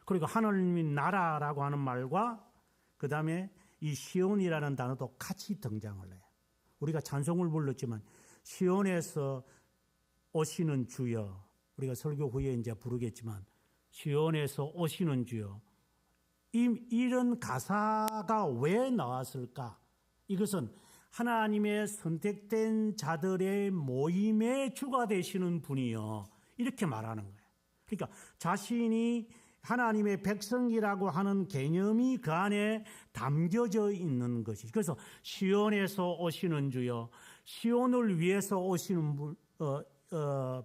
그리고 하나님의 나라라고 하는 말과 그 다음에 이 시온이라는 단어도 같이 등장을 해요. 우리가 찬송을 불렀지만 시온에서 오시는 주여, 우리가 설교 후에 이제 부르겠지만 시온에서 오시는 주여, 이런 가사가 왜 나왔을까? 이것은 하나님의 선택된 자들의 모임의 주가 되시는 분이요, 이렇게 말하는 거예요. 그러니까 자신이 하나님의 백성이라고 하는 개념이 그 안에 담겨져 있는 것이. 그래서 시온에서 오시는 주여, 시온을 위해서 오시는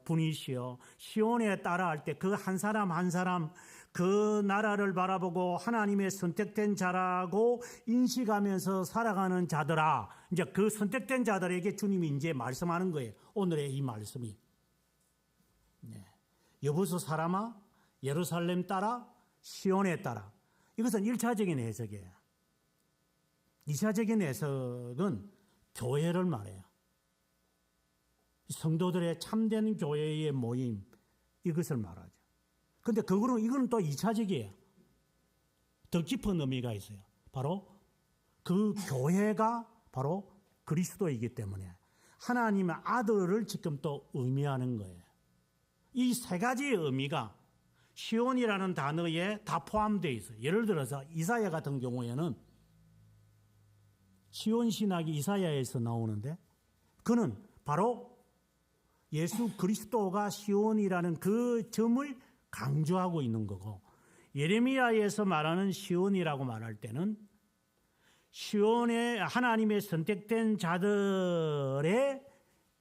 분이시여, 시온에 따라할 때 그 한 사람 한 사람 그 나라를 바라보고 하나님의 선택된 자라고 인식하면서 살아가는 자들아, 이제 그 선택된 자들에게 주님이 이제 말씀하는 거예요. 오늘의 이 말씀이. 네. 여보서 사람아, 예루살렘 따라, 시온에 따라. 이것은 1차적인 해석이에요. 2차적인 해석은 교회를 말해요. 성도들의 참된 교회의 모임, 이것을 말하죠. 근데 이거는 또 2차적이에요. 더 깊은 의미가 있어요. 바로 그 교회가 바로 그리스도이기 때문에 하나님의 아들을 지금 또 의미하는 거예요. 이 세 가지의 의미가 시온이라는 단어에 다 포함되어 있어요. 예를 들어서 이사야 같은 경우에는 시온 신학이 이사야에서 나오는데 그는 바로 예수 그리스도가 시온이라는 그 점을 강조하고 있는 거고, 예레미야에서 말하는 시온이라고 말할 때는 시온의 하나님의 선택된 자들의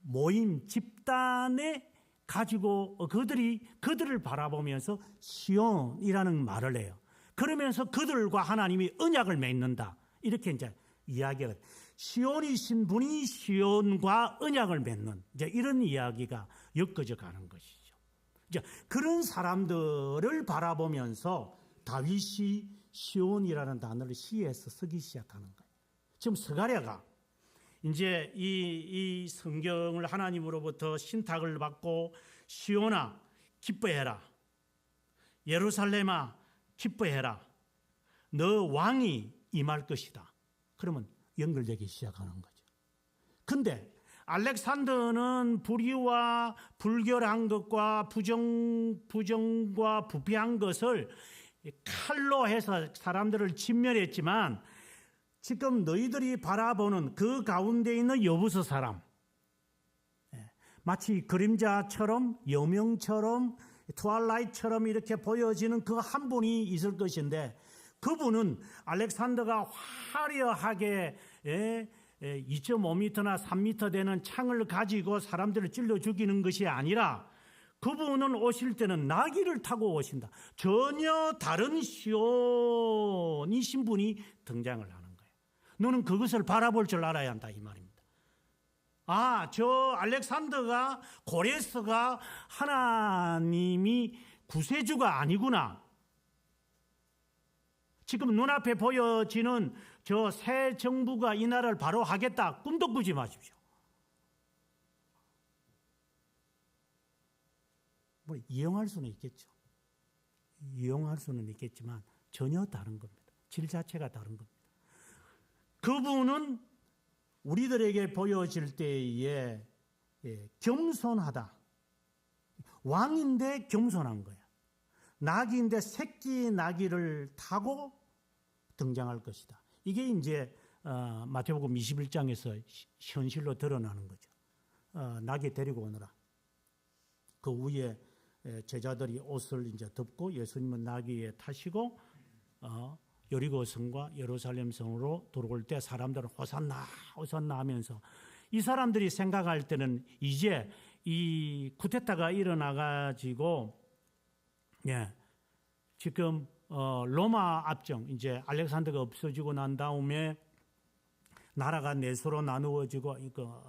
모임 집단에 가지고 그들을 바라보면서 시온이라는 말을 해요. 그러면서 그들과 하나님이 언약을 맺는다. 이렇게 이제 이야기가 시온이신 분이 시온과 언약을 맺는 이제 이런 이야기가 엮어져 가는 것이죠. 이제 그런 사람들을 바라보면서 다윗이 시온이라는 단어를 시에서 쓰기 시작하는 거예요. 지금 스가랴가 이제 이 성경을 하나님으로부터 신탁을 받고 시온아 기뻐해라, 예루살렘아 기뻐해라, 너 왕이 임할 것이다. 그러면 연결되기 시작하는 거죠. 근데 알렉산더는 불의와 불결한 것과 부정과 부패한 것을 칼로 해서 사람들을 진멸했지만 지금 너희들이 바라보는 그 가운데 있는 여부서 사람, 마치 그림자처럼 여명처럼 트와일라이트처럼 이렇게 보여지는 그 한 분이 있을 것인데 그분은 알렉산더가 화려하게 2.5m나 3m 되는 창을 가지고 사람들을 찔러 죽이는 것이 아니라 그분은 오실 때는 나귀를 타고 오신다. 전혀 다른 시온이신 분이 등장을 하는 거예요. 너는 그것을 바라볼 줄 알아야 한다 이 말입니다. 아, 저 알렉산더가 고레스가 하나님이 구세주가 아니구나. 지금 눈앞에 보여지는 저 새 정부가 이 나라를 바로 하겠다. 꿈도 꾸지 마십시오. 뭐 이용할 수는 있겠죠. 이용할 수는 있겠지만 전혀 다른 겁니다. 질 자체가 다른 겁니다. 그분은 우리들에게 보여질 때에 겸손하다. 왕인데 겸손한 거야. 나귀인데 새끼 나귀를 타고 등장할 것이다. 이게 이제 마태복음 21장에서 현실로 드러나는 거죠. 나귀 데리고 오느라. 그 위에 제자들이 옷을 이제 덮고 예수님은 나귀에 타시고 여리고 성과 예루살렘 성으로 들어올 때 사람들은 호산나 호산나 하면서 이 사람들이 생각할 때는 이제 이 쿠데타가 일어나 가지고 지금 로마 압정 이제 알렉산더가 없어지고 난 다음에 나라가 내수로 나누어지고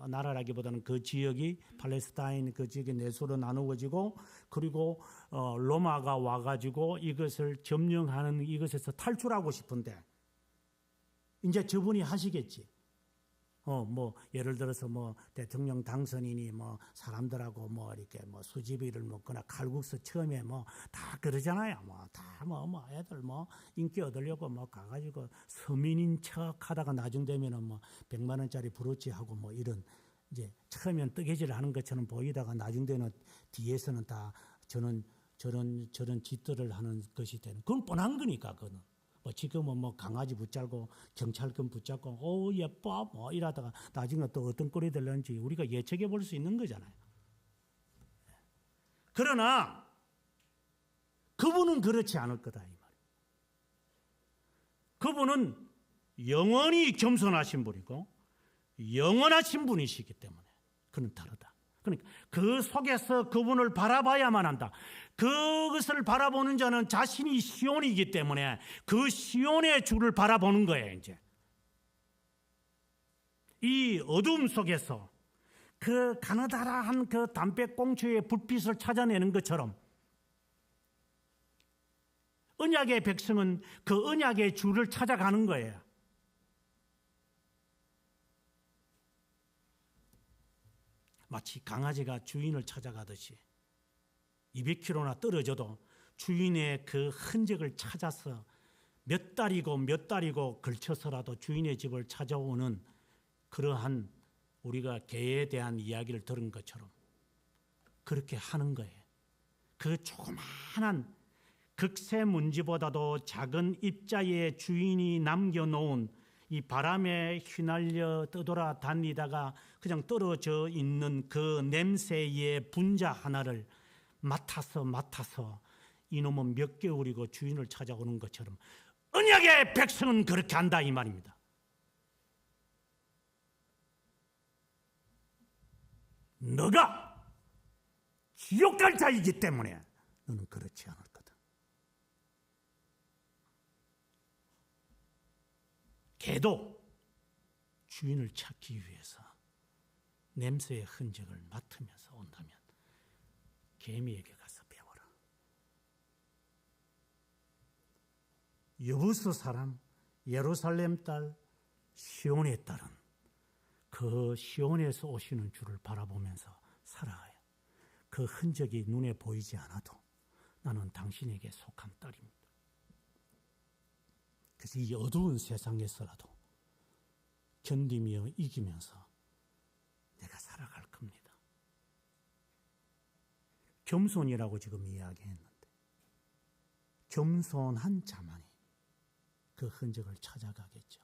나라라기보다는 그 지역이 팔레스타인 그 지역이 내수로 나누어지고 그리고 로마가 와가지고 이것을 점령하는 이것에서 탈출하고 싶은데 이제 저분이 하시겠지. 뭐 예를 들어서 뭐 대통령 당선인이 뭐 사람들하고 뭐 이렇게 뭐 수제비를 먹거나 칼국수 처음에 뭐 다 그러잖아요. 뭐 다 뭐 애들 뭐 인기 얻으려고 뭐 가가지고 서민인 척하다가 나중 되면은 뭐 100만 원짜리 브로치 하고 뭐 이런 이제 처음엔 뜨개질 하는 것처럼 보이다가 나중 되는 뒤에서는 다 저런 짓들을 하는 것이 되는 그건 뻔한 거니까 그거는. 뭐 지금은 뭐 강아지 붙잡고 경찰권 붙잡고 오 예뻐 뭐 이러다가 나중에 또 어떤 꼴이 될는지 우리가 예측해 볼 수 있는 거잖아요. 그러나 그분은 그렇지 않을 거다 이 말이에요. 그분은 영원히 겸손하신 분이고 영원하신 분이시기 때문에 그는 다르다. 그러니까 그 속에서 그분을 바라봐야만 한다. 그것을 바라보는 자는 자신이 시온이기 때문에 그 시온의 주를 바라보는 거예요. 이제 이 어둠 속에서 그 가느다란 그 담배꽁초의 불빛을 찾아내는 것처럼 언약의 백성은 그 언약의 주를 찾아가는 거예요. 마치 강아지가 주인을 찾아가듯이 200km나 떨어져도 주인의 그 흔적을 찾아서 몇 달이고 걸쳐서라도 주인의 집을 찾아오는 그러한 우리가 개에 대한 이야기를 들은 것처럼 그렇게 하는 거예요. 그 조그마한 극세 문지보다도 작은 입자의 주인이 남겨놓은 이 바람에 휘날려 떠돌아 다니다가 그냥 떨어져 있는 그 냄새의 분자 하나를 맡아서 이놈은 몇 개월이고 주인을 찾아오는 것처럼 언약의 백성은 그렇게 한다 이 말입니다. 너가 지옥 갈 자이기 때문에 너는 그렇지 않을 거다. 개도 주인을 찾기 위해서 냄새의 흔적을 맡으면서 온다면 개미에게 가서 배워라. 여부수 사람, 예루살렘 딸, 시온의 딸은 그 시온에서 오시는 주를 바라보면서 살아가요. 그 흔적이 눈에 보이지 않아도 나는 당신에게 속한 딸입니다. 그래서 이 어두운 세상에서라도 견디며 이기면서 내가 살아갈 겁니다. 겸손이라고 지금 이야기했는데 겸손한 자만이 그 흔적을 찾아가겠죠.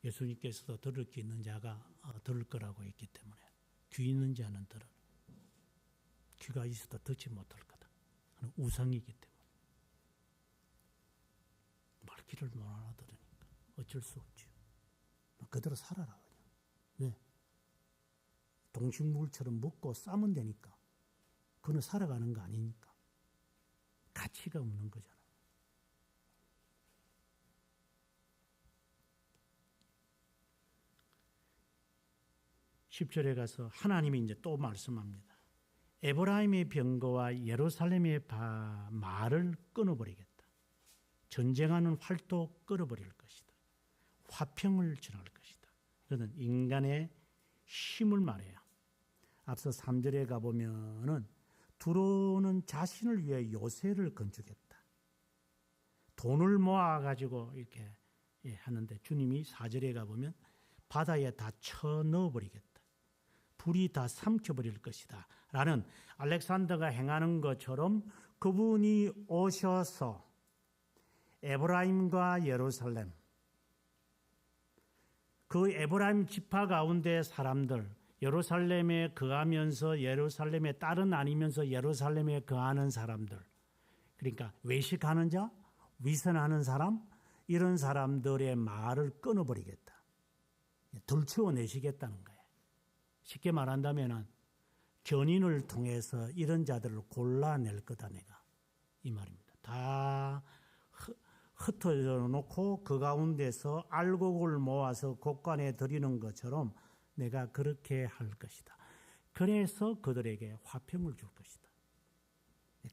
예수님께서도 들을 게 있는 자가 들을 거라고 했기 때문에 귀 있는 자는 들으라. 귀가 있어도 듣지 못할 거다. 그건 우상이기 때문에. 말귀를 못 알아들으니까 어쩔 수 없죠. 그대로 살아라 그냥. 왜? 동식물처럼 먹고 싸면 되니까. 그는 살아가는 거 아니니까. 가치가 없는 거잖아. (10절에) 가서 하나님이 이제 또 말씀합니다. 에브라임의 병거와 예루살렘의 말을 끊어버리겠다. 전쟁하는 활도 끊어버릴 것이다. 화평을 전할 것이다. 이거는 인간의 힘을 말해요. 앞서 3절에 가보면은 두로는 자신을 위해 요새를 건축했다. 돈을 모아가지고 이렇게 하는데 주님이 4절에 가보면 바다에 다 쳐넣어버리겠다. 불이 다 삼켜버릴 것이다. 라는 알렉산더가 행하는 것처럼 그분이 오셔서 에브라임과 예루살렘, 그 에브라임 지파 가운데 사람들, 예루살렘에 거하면서 예루살렘의 딸은 아니면서 예루살렘에 거하는 사람들, 그러니까 외식하는 자, 위선하는 사람, 이런 사람들의 말을 끊어버리겠다. 들추어내시겠다는 거예요. 쉽게 말한다면 견인을 통해서 이런 자들을 골라낼 거다 내가. 이 말입니다. 다 흩어져 놓고 그 가운데서 알곡을 모아서 곡간에 들이는 것처럼 내가 그렇게 할 것이다. 그래서 그들에게 화평을 줄 것이다.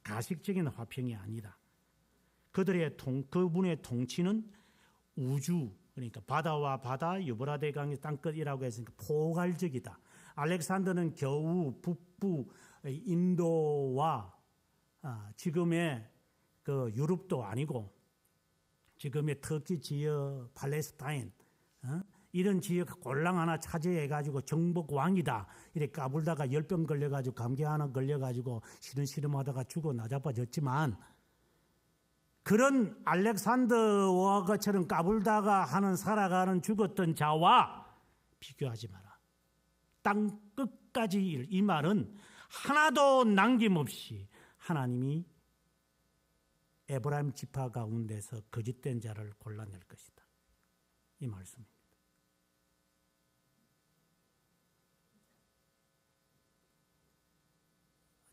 가식적인 화평이 아니다. 그분의 통치는 우주, 그러니까 바다와 바다, 유브라데 강의 땅끝이라고 했으니까 포괄적이다. 알렉산더는 겨우 북부 인도와 지금의 그 유럽도 아니고 지금의 터키 지역, 팔레스타인 이런 지역 골랑 하나 차지해가지고 정복 왕이다. 이렇게 까불다가 열병 걸려가지고 감기 하나 걸려가지고 시름시름하다가 죽어 나자빠졌지만 그런 알렉산더와 것처럼 까불다가 하는 살아가는 죽었던 자와 비교하지 마라. 땅 끝까지 이 말은 하나도 남김없이 하나님이 에브라임 지파 가운데서 거짓된 자를 골라낼 것이다. 이 말씀입니다.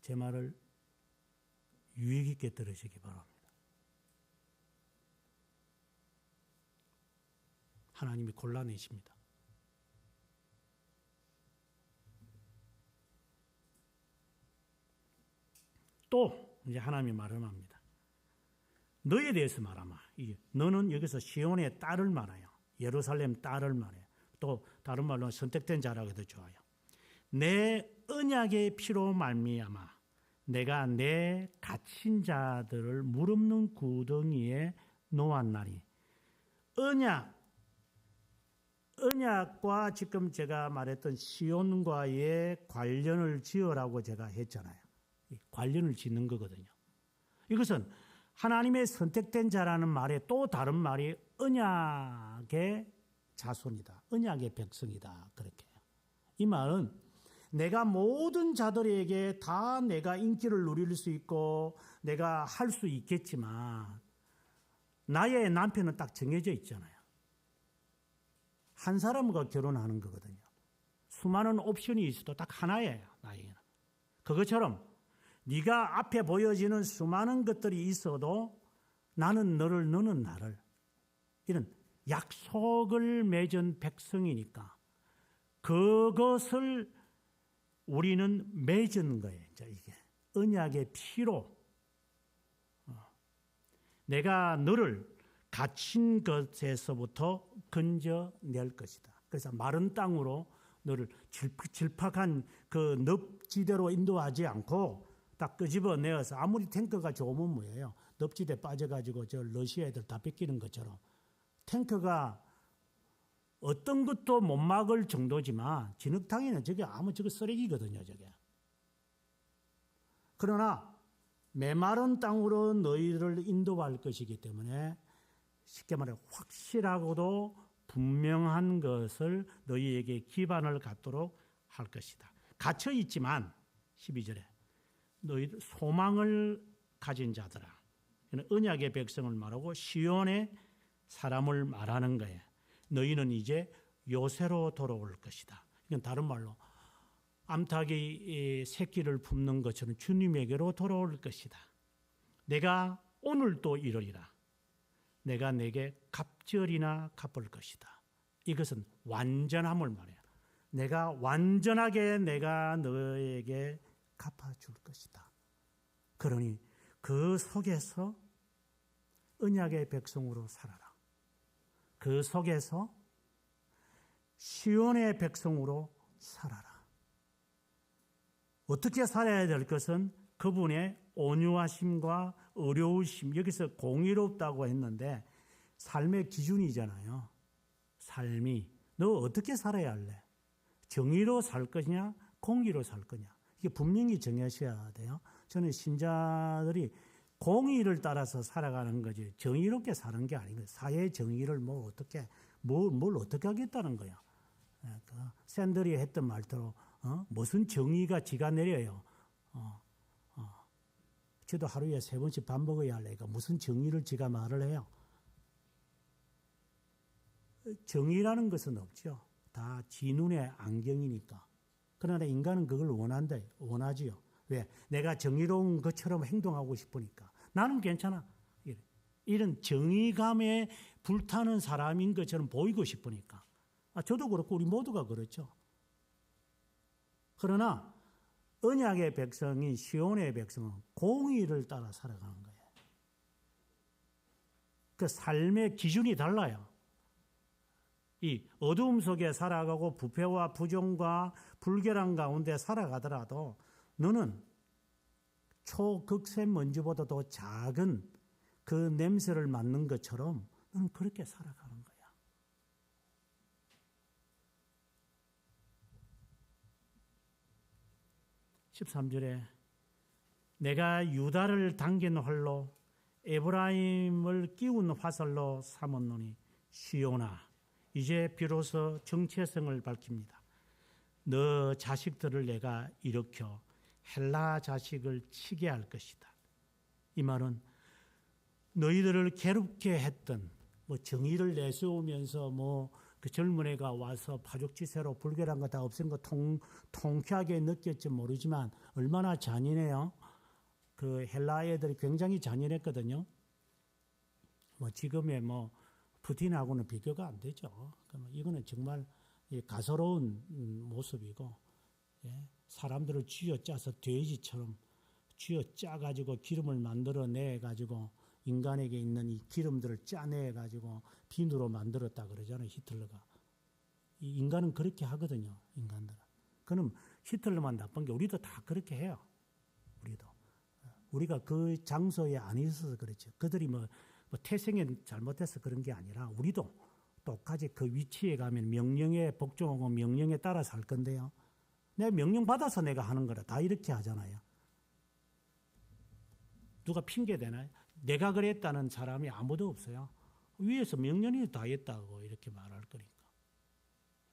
제 말을 유익 있게 들으시기 바랍니다. 하나님이 골라내십니다. 또 이제 하나님이 말을 합니다. 너에 대해서 말하마. 너는 여기서 시온의 딸을 말해요. 예루살렘 딸을 말해요. 또 다른 말로 선택된 자라고 해도 좋아요. 내 언약의 피로 말미암아 내가 내 갇힌 자들을 물 없는 구덩이에 놓았나니. 언약과 지금 제가 말했던 시온과의 관련을 지으라고 제가 했잖아요. 관련을 짓는 거거든요. 이것은 하나님의 선택된 자라는 말에 또 다른 말이 언약의 자손이다. 언약의 백성이다. 그렇게 해요. 이 말은 내가 모든 자들에게 다 내가 인기를 누릴 수 있고 내가 할 수 있겠지만 나의 남편은 딱 정해져 있잖아요. 한 사람과 결혼하는 거거든요. 수많은 옵션이 있어도 딱 하나예요. 나에게는. 그것처럼 네가 앞에 보여지는 수많은 것들이 있어도 나는 너를, 너는 나를, 이런 약속을 맺은 백성이니까 그것을 우리는 맺은 거예요. 이제 이게 언약의 피로 내가 너를 갇힌 것에서부터 건져낼 것이다. 그래서 마른 땅으로 너를 질팍한 그 늪지대로 인도하지 않고 딱 끄집어내어서, 아무리 탱크가 좋으면 뭐예요? 늪지대 빠져가지고 저 러시아 애들 다 뺏기는 것처럼 탱크가 어떤 것도 못 막을 정도지만 진흙탕에는 저게 저거 쓰레기거든요, 저게. 그러나 메마른 땅으로 너희를 인도할 것이기 때문에 쉽게 말해 확실하고도 분명한 것을 너희에게 기반을 갖도록 할 것이다. 갇혀 있지만 12절에 너희 소망을 가진 자들아, 언약의 백성을 말하고 시온의 사람을 말하는 거예요. 너희는 이제 요새로 돌아올 것이다. 이건 다른 말로 암탉이 새끼를 품는 것처럼 주님에게로 돌아올 것이다. 내가 오늘 또 이러리라. 내가 내게 갑절이나 갚을 것이다. 이것은 완전함을 말해요. 내가 완전하게 내가 너에게 갚아줄 것이다. 그러니 그 속에서 언약의 백성으로 살아라. 그 속에서 시온의 백성으로 살아라. 어떻게 살아야 될 것은 그분의 온유하심과 어려우심, 여기서 공의롭다고 했는데 삶의 기준이잖아요. 삶이 너 어떻게 살아야 할래? 정의로 살 것이냐, 공의로 살 거냐, 이게 분명히 정하셔야 돼요. 저는 신자들이 공의를 따라서 살아가는 거지 정의롭게 사는 게 아닌 거예요. 사회 정의를 뭘 어떻게 하겠다는 거야. 샌들이 했던 말대로 무슨 정의가 지가 내려요. 저도 하루에 3번씩 밥 먹어야 할래니까 무슨 정의를 지가 말을 해요. 정의라는 것은 없죠. 다 지 눈의 안경이니까. 그러나 인간은 그걸 원하지요. 왜? 내가 정의로운 것처럼 행동하고 싶으니까. 나는 괜찮아. 이런 정의감에 불타는 사람인 것처럼 보이고 싶으니까. 저도 그렇고 우리 모두가 그렇죠. 그러나 언약의 백성인 시온의 백성은 공의를 따라 살아가는 거예요. 그 삶의 기준이 달라요. 이 어두움 속에 살아가고 부패와 부정과 불결한 가운데 살아가더라도 너는 초극세 먼지보다도 작은 그 냄새를 맡는 것처럼 너는 그렇게 살아가는 거야. 13절에 내가 유다를 당긴 활로 에브라임을 끼운 화살로 삼았노니 시온아 이제 비로소 정체성을 밝힙니다. 너 자식들을 내가 일으켜 헬라 자식을 치게 할 것이다. 이 말은 너희들을 괴롭게 했던 정의를 내세우면서 그 젊은 애가 와서 파죽지세로 불결한 거 다 없앤 거 통쾌하게 느꼈지 모르지만 얼마나 잔인해요. 그 헬라 애들이 굉장히 잔인했거든요. 지금의 푸틴하고는 비교가 안 되죠. 이거는 정말 가소로운 모습이고, 사람들을 쥐어짜서 돼지처럼 쥐어짜가지고 기름을 만들어내가지고 인간에게 있는 이 기름들을 짜내가지고 비누로 만들었다 그러잖아요. 히틀러가. 이 인간은 그렇게 하거든요. 인간들은. 그럼 히틀러만 나쁜 게 우리도 다 그렇게 해요. 우리가 그 장소에 안 있어서 그렇죠. 그들이 태생에 잘못해서 그런 게 아니라 우리도 똑같이 그 위치에 가면 명령에 복종하고 명령에 따라 살 건데요. 내가 명령 받아서 내가 하는 거라 다 이렇게 하잖아요. 누가 핑계 대나요? 내가 그랬다는 사람이 아무도 없어요. 위에서 명령이 다 했다고 이렇게 말할 거니까.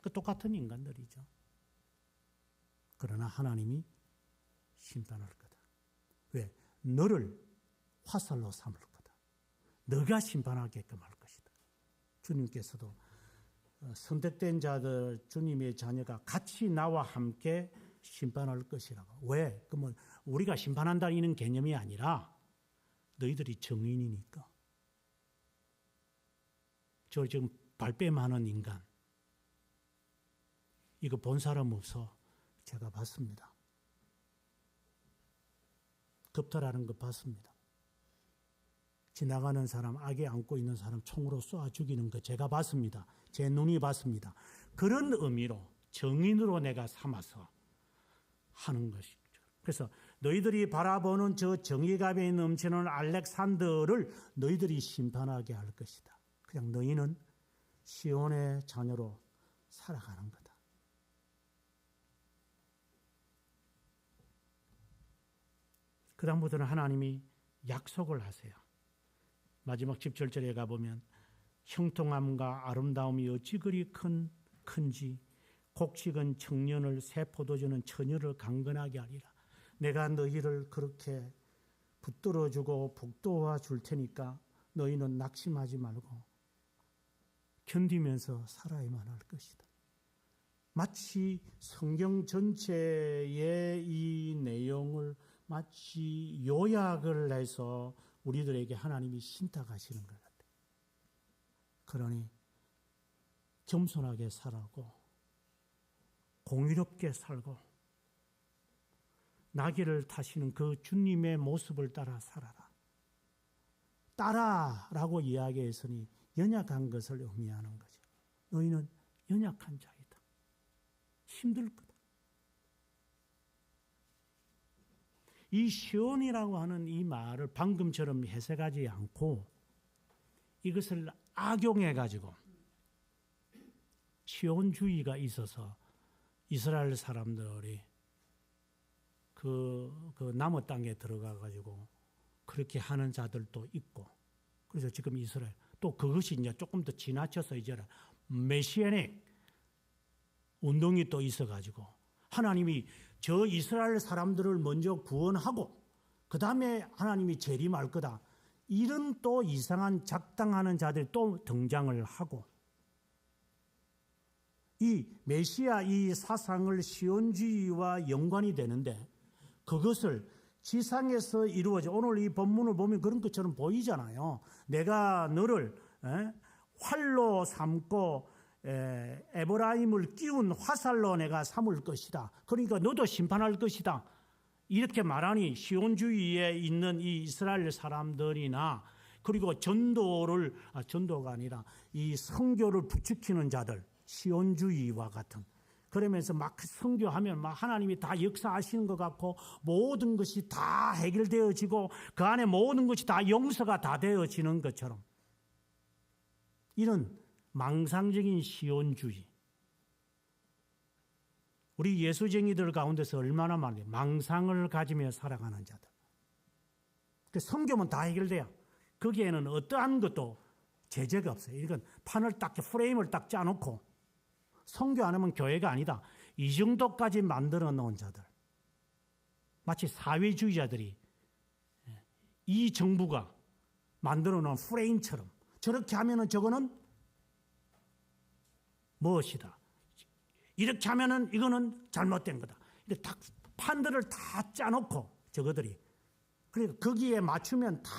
그 똑같은 인간들이죠. 그러나 하나님이 심판할 거다. 왜? 너를 화살로 삼을 거다. 너가 심판하게끔 할 것이다. 주님께서도 선택된 자들, 주님의 자녀가 같이 나와 함께 심판할 것이라고. 왜? 그러면 우리가 심판한다는 개념이 아니라 너희들이 정인이니까. 저 지금 발뺌하는 인간, 이거 본 사람 없어. 제가 봤습니다. 겁탈하는 거 봤습니다. 지나가는 사람, 악에 안고 있는 사람 총으로 쏘아 죽이는 거 제가 봤습니다. 제 눈이 봤습니다. 그런 의미로 정인으로 내가 삼아서 하는 것이죠. 그래서 너희들이 바라보는 저 정의감에 넘치는 알렉산더를 너희들이 심판하게 할 것이다. 그냥 너희는 시온의 자녀로 살아가는 거다. 그 다음부터는 하나님이 약속을 하세요. 마지막 17절에 가보면 형통함과 아름다움이 어찌 그리 큰지 곡식은 청년을 새 포도주는 처녀를 강건하게 하리라. 내가 너희를 그렇게 붙들어주고 북돋아 줄 테니까 너희는 낙심하지 말고 견디면서 살아야만 할 것이다. 마치 성경 전체의 이 내용을 마치 요약을 해서 우리들에게 하나님이 신탁하시는 것 같아요. 그러니 겸손하게 살아고 공의롭게 살고 나귀를 타시는 그 주님의 모습을 따라 살아라. 따라라고 이야기했으니 연약한 것을 의미하는 거죠. 너희는 연약한 자이다. 힘들 거다. 이 시온이라고 하는 이 말을 방금처럼 해석하지 않고 이것을 악용해가지고 시온주의가 있어서 이스라엘 사람들이 그 남의 땅에 들어가가지고 그렇게 하는 자들도 있고, 그래서 지금 이스라엘 또 그것이 이제 조금 더 지나쳐서 이제 메시아닉 운동이 또 있어가지고 하나님이 저 이스라엘 사람들을 먼저 구원하고 그 다음에 하나님이 재림할 거다. 이런 또 이상한 작당하는 자들이 또 등장을 하고, 이 메시아 이 사상을 시온주의와 연관이 되는데 그것을 지상에서 이루어져. 오늘 이 본문을 보면 그런 것처럼 보이잖아요. 내가 너를 활로 삼고 에브라임을 끼운 화살로 내가 삼을 것이다. 그러니까 너도 심판할 것이다. 이렇게 말하니 시온주의에 있는 이 이스라엘 사람들이나 그리고 전도가 아니라 이 선교를 부추기는 자들, 시온주의와 같은, 그러면서 막 선교하면 막 하나님이 다 역사하시는 것 같고 모든 것이 다 해결되어지고 그 안에 모든 것이 다 용서가 다 되어지는 것처럼, 이런 망상적인 시온주의. 우리 예수쟁이들 가운데서 얼마나 많아요. 망상을 가지며 살아가는 자들. 선교면 다 해결돼요. 거기에는 어떠한 것도 제재가 없어요. 이건 판을 딱 프레임을 딱 짜놓고 선교 안 하면 교회가 아니다. 이 정도까지 만들어 놓은 자들. 마치 사회주의자들이 이 정부가 만들어 놓은 프레임처럼 저렇게 하면은 저거는 무엇이다. 이렇게 하면은 이거는 잘못된 거다. 이렇게 딱 판들을 다 짜놓고 저거들이. 그러니까 거기에 맞추면 다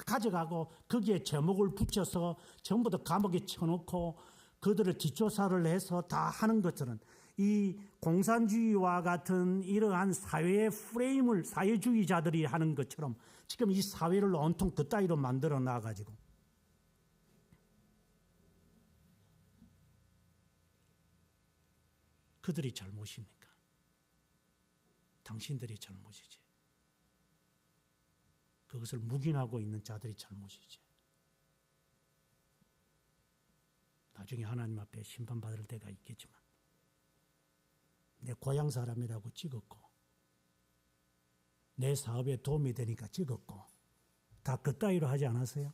가져가고 거기에 제목을 붙여서 전부 다 감옥에 쳐놓고 그들을 뒷조사를 해서 다 하는 것들은 이 공산주의와 같은 이러한 사회의 프레임을 사회주의자들이 하는 것처럼 지금 이 사회를 온통 그 따위로 만들어 놔가지고 그들이 잘못입니까? 당신들이 잘못이지. 그것을 묵인하고 있는 자들이 잘못이지. 나중에 하나님 앞에 심판받을 때가 있겠지만 내 고향 사람이라고 찍었고 내 사업에 도움이 되니까 찍었고 다 그따위로 하지 않았어요?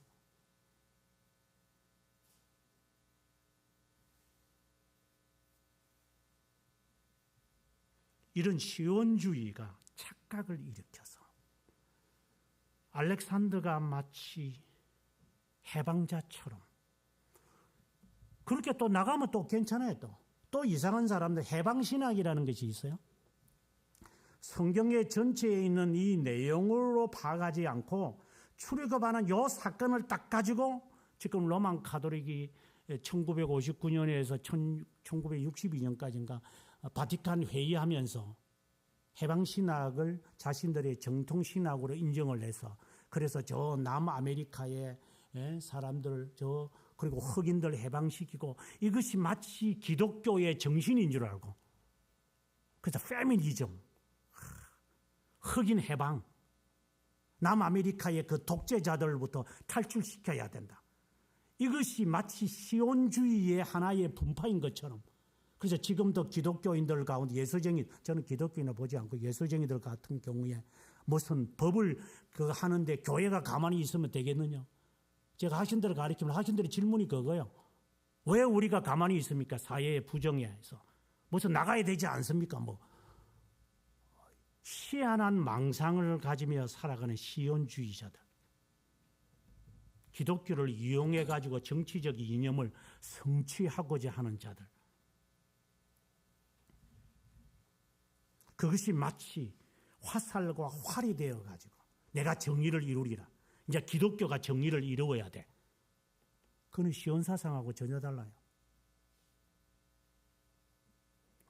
이런 시온주의가 착각을 일으켜서 알렉산더가 마치 해방자처럼 그렇게 또 나가면 또 괜찮아요. 또 이상한 사람들 해방신학이라는 것이 있어요. 성경의 전체에 있는 이 내용으로 파악하지 않고 출애굽하는 요 사건을 딱 가지고 지금 로만 가톨릭이 1959년에서 1962년까지인가 바티칸 회의하면서 해방신학을 자신들의 정통신학으로 인정을 해서 그래서 저 남아메리카의 사람들 그리고 흑인들 해방시키고 이것이 마치 기독교의 정신인 줄 알고 그래서 페미니즘, 흑인 해방, 남아메리카의 그 독재자들부터 탈출시켜야 된다. 이것이 마치 시온주의의 하나의 분파인 것처럼 그래서 지금도 기독교인들 가운데 예수쟁이, 저는 기독교인을 보지 않고 예수쟁이들 같은 경우에 무슨 법을 하는데 교회가 가만히 있으면 되겠느냐. 제가 하신 대로 가르치면 하신 대로 질문이 그거예요. 왜 우리가 가만히 있습니까? 사회의 부정에서. 무슨 나가야 되지 않습니까? 희한한 망상을 가지며 살아가는 시온주의자들. 기독교를 이용해가지고 정치적 이념을 성취하고자 하는 자들. 그것이 마치 화살과 활이 되어가지고 내가 정의를 이루리라. 이제 기독교가 정의를 이루어야 돼. 그건 시온사상하고 전혀 달라요.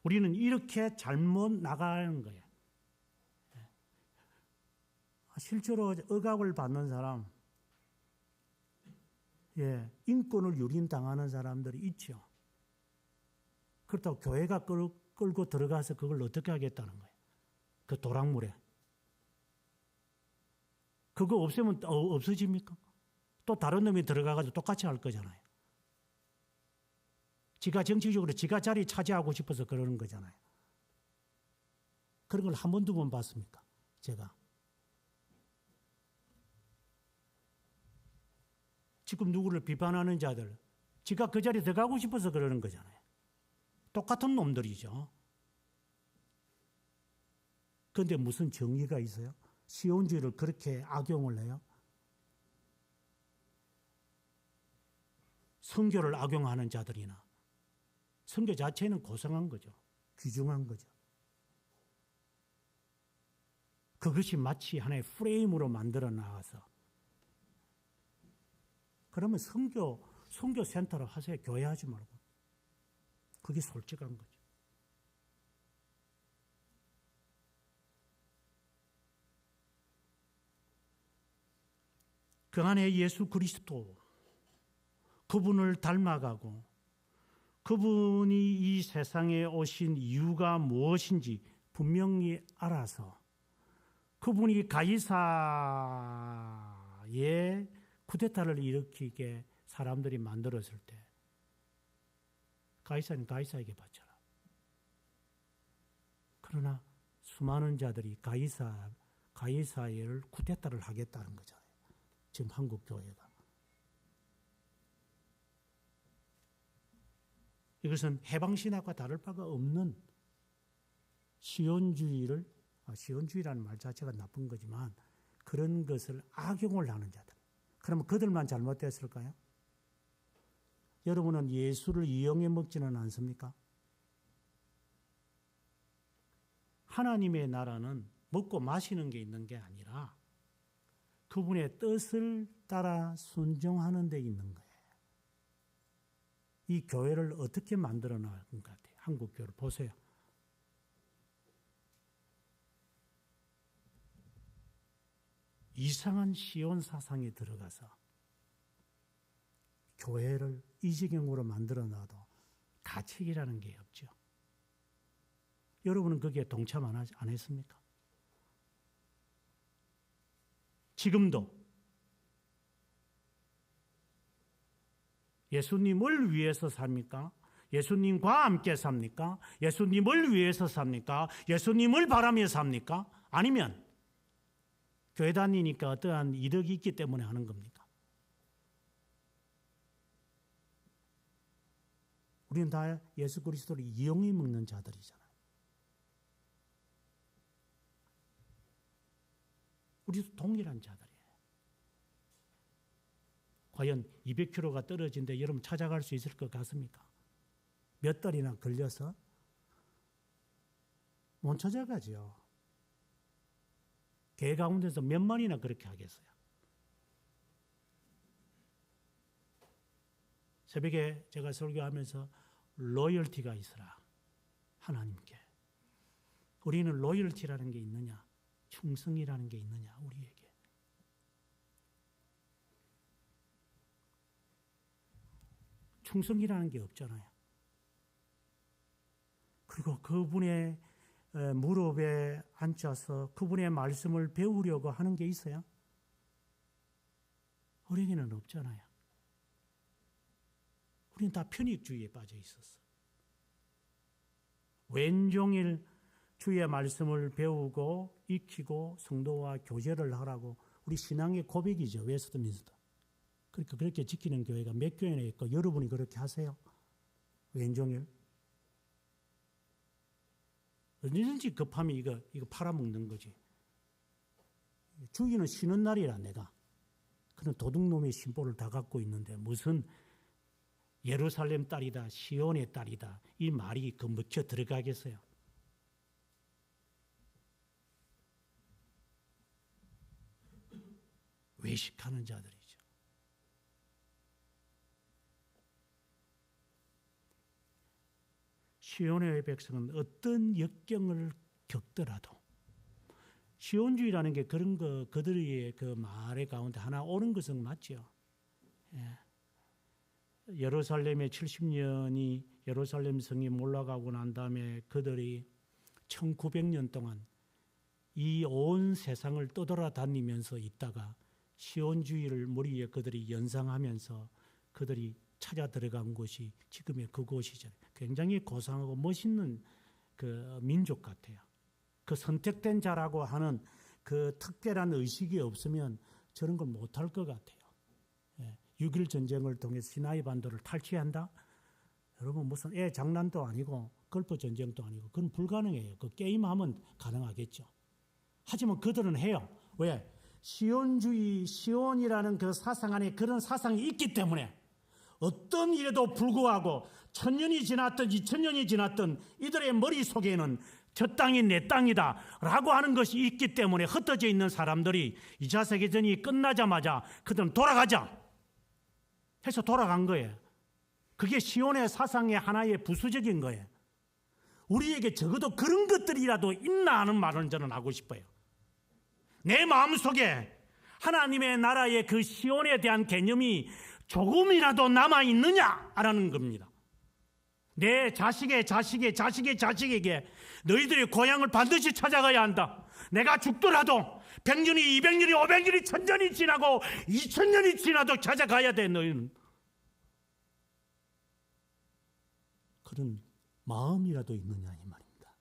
우리는 이렇게 잘못 나가는 거예요. 실제로 억압을 받는 사람, 인권을 유린당하는 사람들이 있죠. 그렇다고 교회가 끌고 들어가서 그걸 어떻게 하겠다는 거예요. 그 도랑물에. 그거 없애면 없어집니까? 또 다른 놈이 들어가가지고 똑같이 할 거잖아요. 지가 정치적으로 지가 자리 차지하고 싶어서 그러는 거잖아요. 그런 걸 한 번, 두 번 봤습니까? 제가. 지금 누구를 비판하는 자들, 지가 그 자리에 들어가고 싶어서 그러는 거잖아요. 똑같은 놈들이죠. 그런데 무슨 정의가 있어요? 시온주의를 그렇게 악용을 해요? 선교를 악용하는 자들이나 선교 자체는 고상한 거죠. 귀중한 거죠. 그것이 마치 하나의 프레임으로 만들어 나가서 그러면 선교 센터로 하세요. 교회 하지 말고. 그게 솔직한 거죠. 그 안에 예수 그리스도, 그분을 닮아가고 그분이 이 세상에 오신 이유가 무엇인지 분명히 알아서 그분이 가이사의 쿠데타를 일으키게 사람들이 만들었을 때 가이사는 가이사에게 바쳐라. 그러나 수많은 자들이 가이사를 쿠데타를 하겠다는 거잖아요. 지금 한국 교회가. 이것은 해방신학과 다를 바가 없는 시온주의라는 말 자체가 나쁜 거지만 그런 것을 악용을 하는 자들. 그러면 그들만 잘못됐을까요? 여러분은 예수를 이용해 먹지는 않습니까? 하나님의 나라는 먹고 마시는 게 있는 게 아니라 그분의 뜻을 따라 순종하는 데 있는 거예요. 이 교회를 어떻게 만들어 나갈 것 같아요? 한국 교회를 보세요. 이상한 시온 사상에 들어가서 교회를 이 지경으로 만들어 놔도 가책이라는 게 없죠. 여러분은 거기에 동참 안 했습니까? 지금도 예수님을 위해서 삽니까? 예수님과 함께 삽니까? 예수님을 위해서 삽니까? 예수님을 바라며 삽니까? 아니면 교회 다니니까 어떠한 이득이 있기 때문에 하는 겁니까? 우리는 다 예수 그리스도를 이용해 먹는 자들이잖아요. 우리도 동일한 자들이에요. 과연 200km가 떨어진데 여러분 찾아갈 수 있을 것 같습니까? 몇 달이나 걸려서 못 찾아가죠. 개 가운데서 몇 마리나 그렇게 하겠어요. 새벽에 제가 설교하면서 로열티가 있어라. 하나님께. 우리는 로열티라는 게 있느냐? 충성이라는 게 있느냐? 우리에게. 충성이라는 게 없잖아요. 그리고 그분의 무릎에 앉아서 그분의 말씀을 배우려고 하는 게 있어요? 우리에게는 없잖아요. 우리는 다 편익주의에 빠져 있었어. 왼종일 주의 말씀을 배우고 익히고 성도와 교제를 하라고 우리 신앙의 고백이죠. 웨스트민스터. 그러니까 그렇게 지키는 교회가 몇 교회나 있고 여러분이 그렇게 하세요? 왼종일. 언제든지 급하면 이거 팔아먹는 거지. 주기는 쉬는 날이라 내가. 그런 도둑놈의 심보를 다 갖고 있는데 무슨 예루살렘 딸이다, 시온의 딸이다 이 말이 그 먹혀 들어가겠어요? 외식하는 자들이죠. 시온의 백성은 어떤 역경을 겪더라도 시온주의라는 게 그런 거 그들의 그 말의 가운데 하나 옳은 것은 맞죠. 예. 예루살렘에 70년이 예루살렘 성이 몰락하고 난 다음에 그들이 1900년 동안 이 온 세상을 떠돌아다니면서 있다가 시온주의를 머리에 그들이 연상하면서 그들이 찾아 들어간 곳이 지금의 그곳이죠. 굉장히 고상하고 멋있는 그 민족 같아요. 그 선택된 자라고 하는 그 특별한 의식이 없으면 저런 걸 못할 것 같아요. 6.1 전쟁을 통해서 시나이 반도를 탈취한다? 여러분 무슨 애 장난도 아니고 걸프 전쟁도 아니고 그건 불가능해요. 그 게임하면 가능하겠죠. 하지만 그들은 해요. 왜? 시온주의, 시온이라는 그 사상 안에 그런 사상이 있기 때문에 어떤 일에도 불구하고 1000년이 지났든 2000년이 지났든 이들의 머릿속에는 저 땅이 내 땅이다 라고 하는 것이 있기 때문에 흩어져 있는 사람들이 2차 세계전이 끝나자마자 그들은 돌아가자 해서 돌아간 거예요. 그게 시온의 사상의 하나의 부수적인 거예요. 우리에게 적어도 그런 것들이라도 있나 하는 말은 저는 하고 싶어요. 내 마음속에 하나님의 나라의 그 시온에 대한 개념이 조금이라도 남아있느냐라는 겁니다. 내 자식에게 너희들의 고향을 반드시 찾아가야 한다. 내가 죽더라도 100년이 200년이 500년이 1000년이 지나고 2000년이 지나도 찾아가야 돼. 너희는 그런 마음이라도 있느냐 이 말입니다.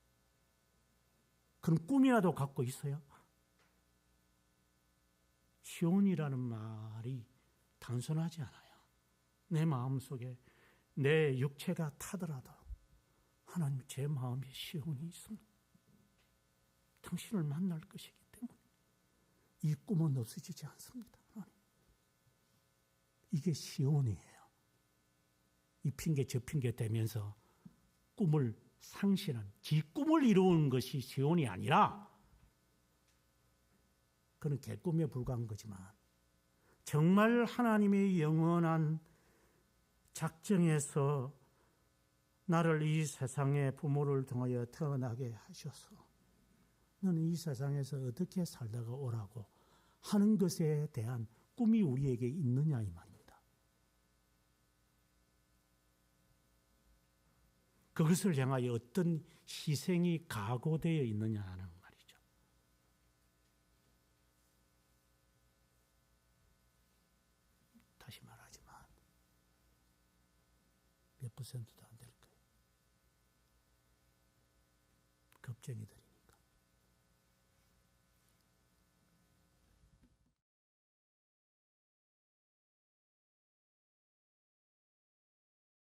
그런 꿈이라도 갖고 있어요? 시온이라는 말이 단순하지 않아요. 내 마음속에 내 육체가 타더라도 하나님 제 마음에 시온이 있습니다. 당신을 만날 것이기 때문에 이 꿈은 없어지지 않습니다. 하나님. 이게 시온이에요. 이 핑계 저 핑계 대면서 꿈을 상실한 지 꿈을 이루는 것이 시온이 아니라 그는 개꿈에 불과한 거지만 정말 하나님의 영원한 작정에서 나를 이 세상의 부모를 통하여 태어나게 하셔서 너는 이 세상에서 어떻게 살다가 오라고 하는 것에 대한 꿈이 우리에게 있느냐 이 말입니다. 그것을 향하여 어떤 희생이 각오되어 있느냐 하는 말이죠. 다시 말하지만 몇 %도 안 될 거예요. 겁쟁이들이.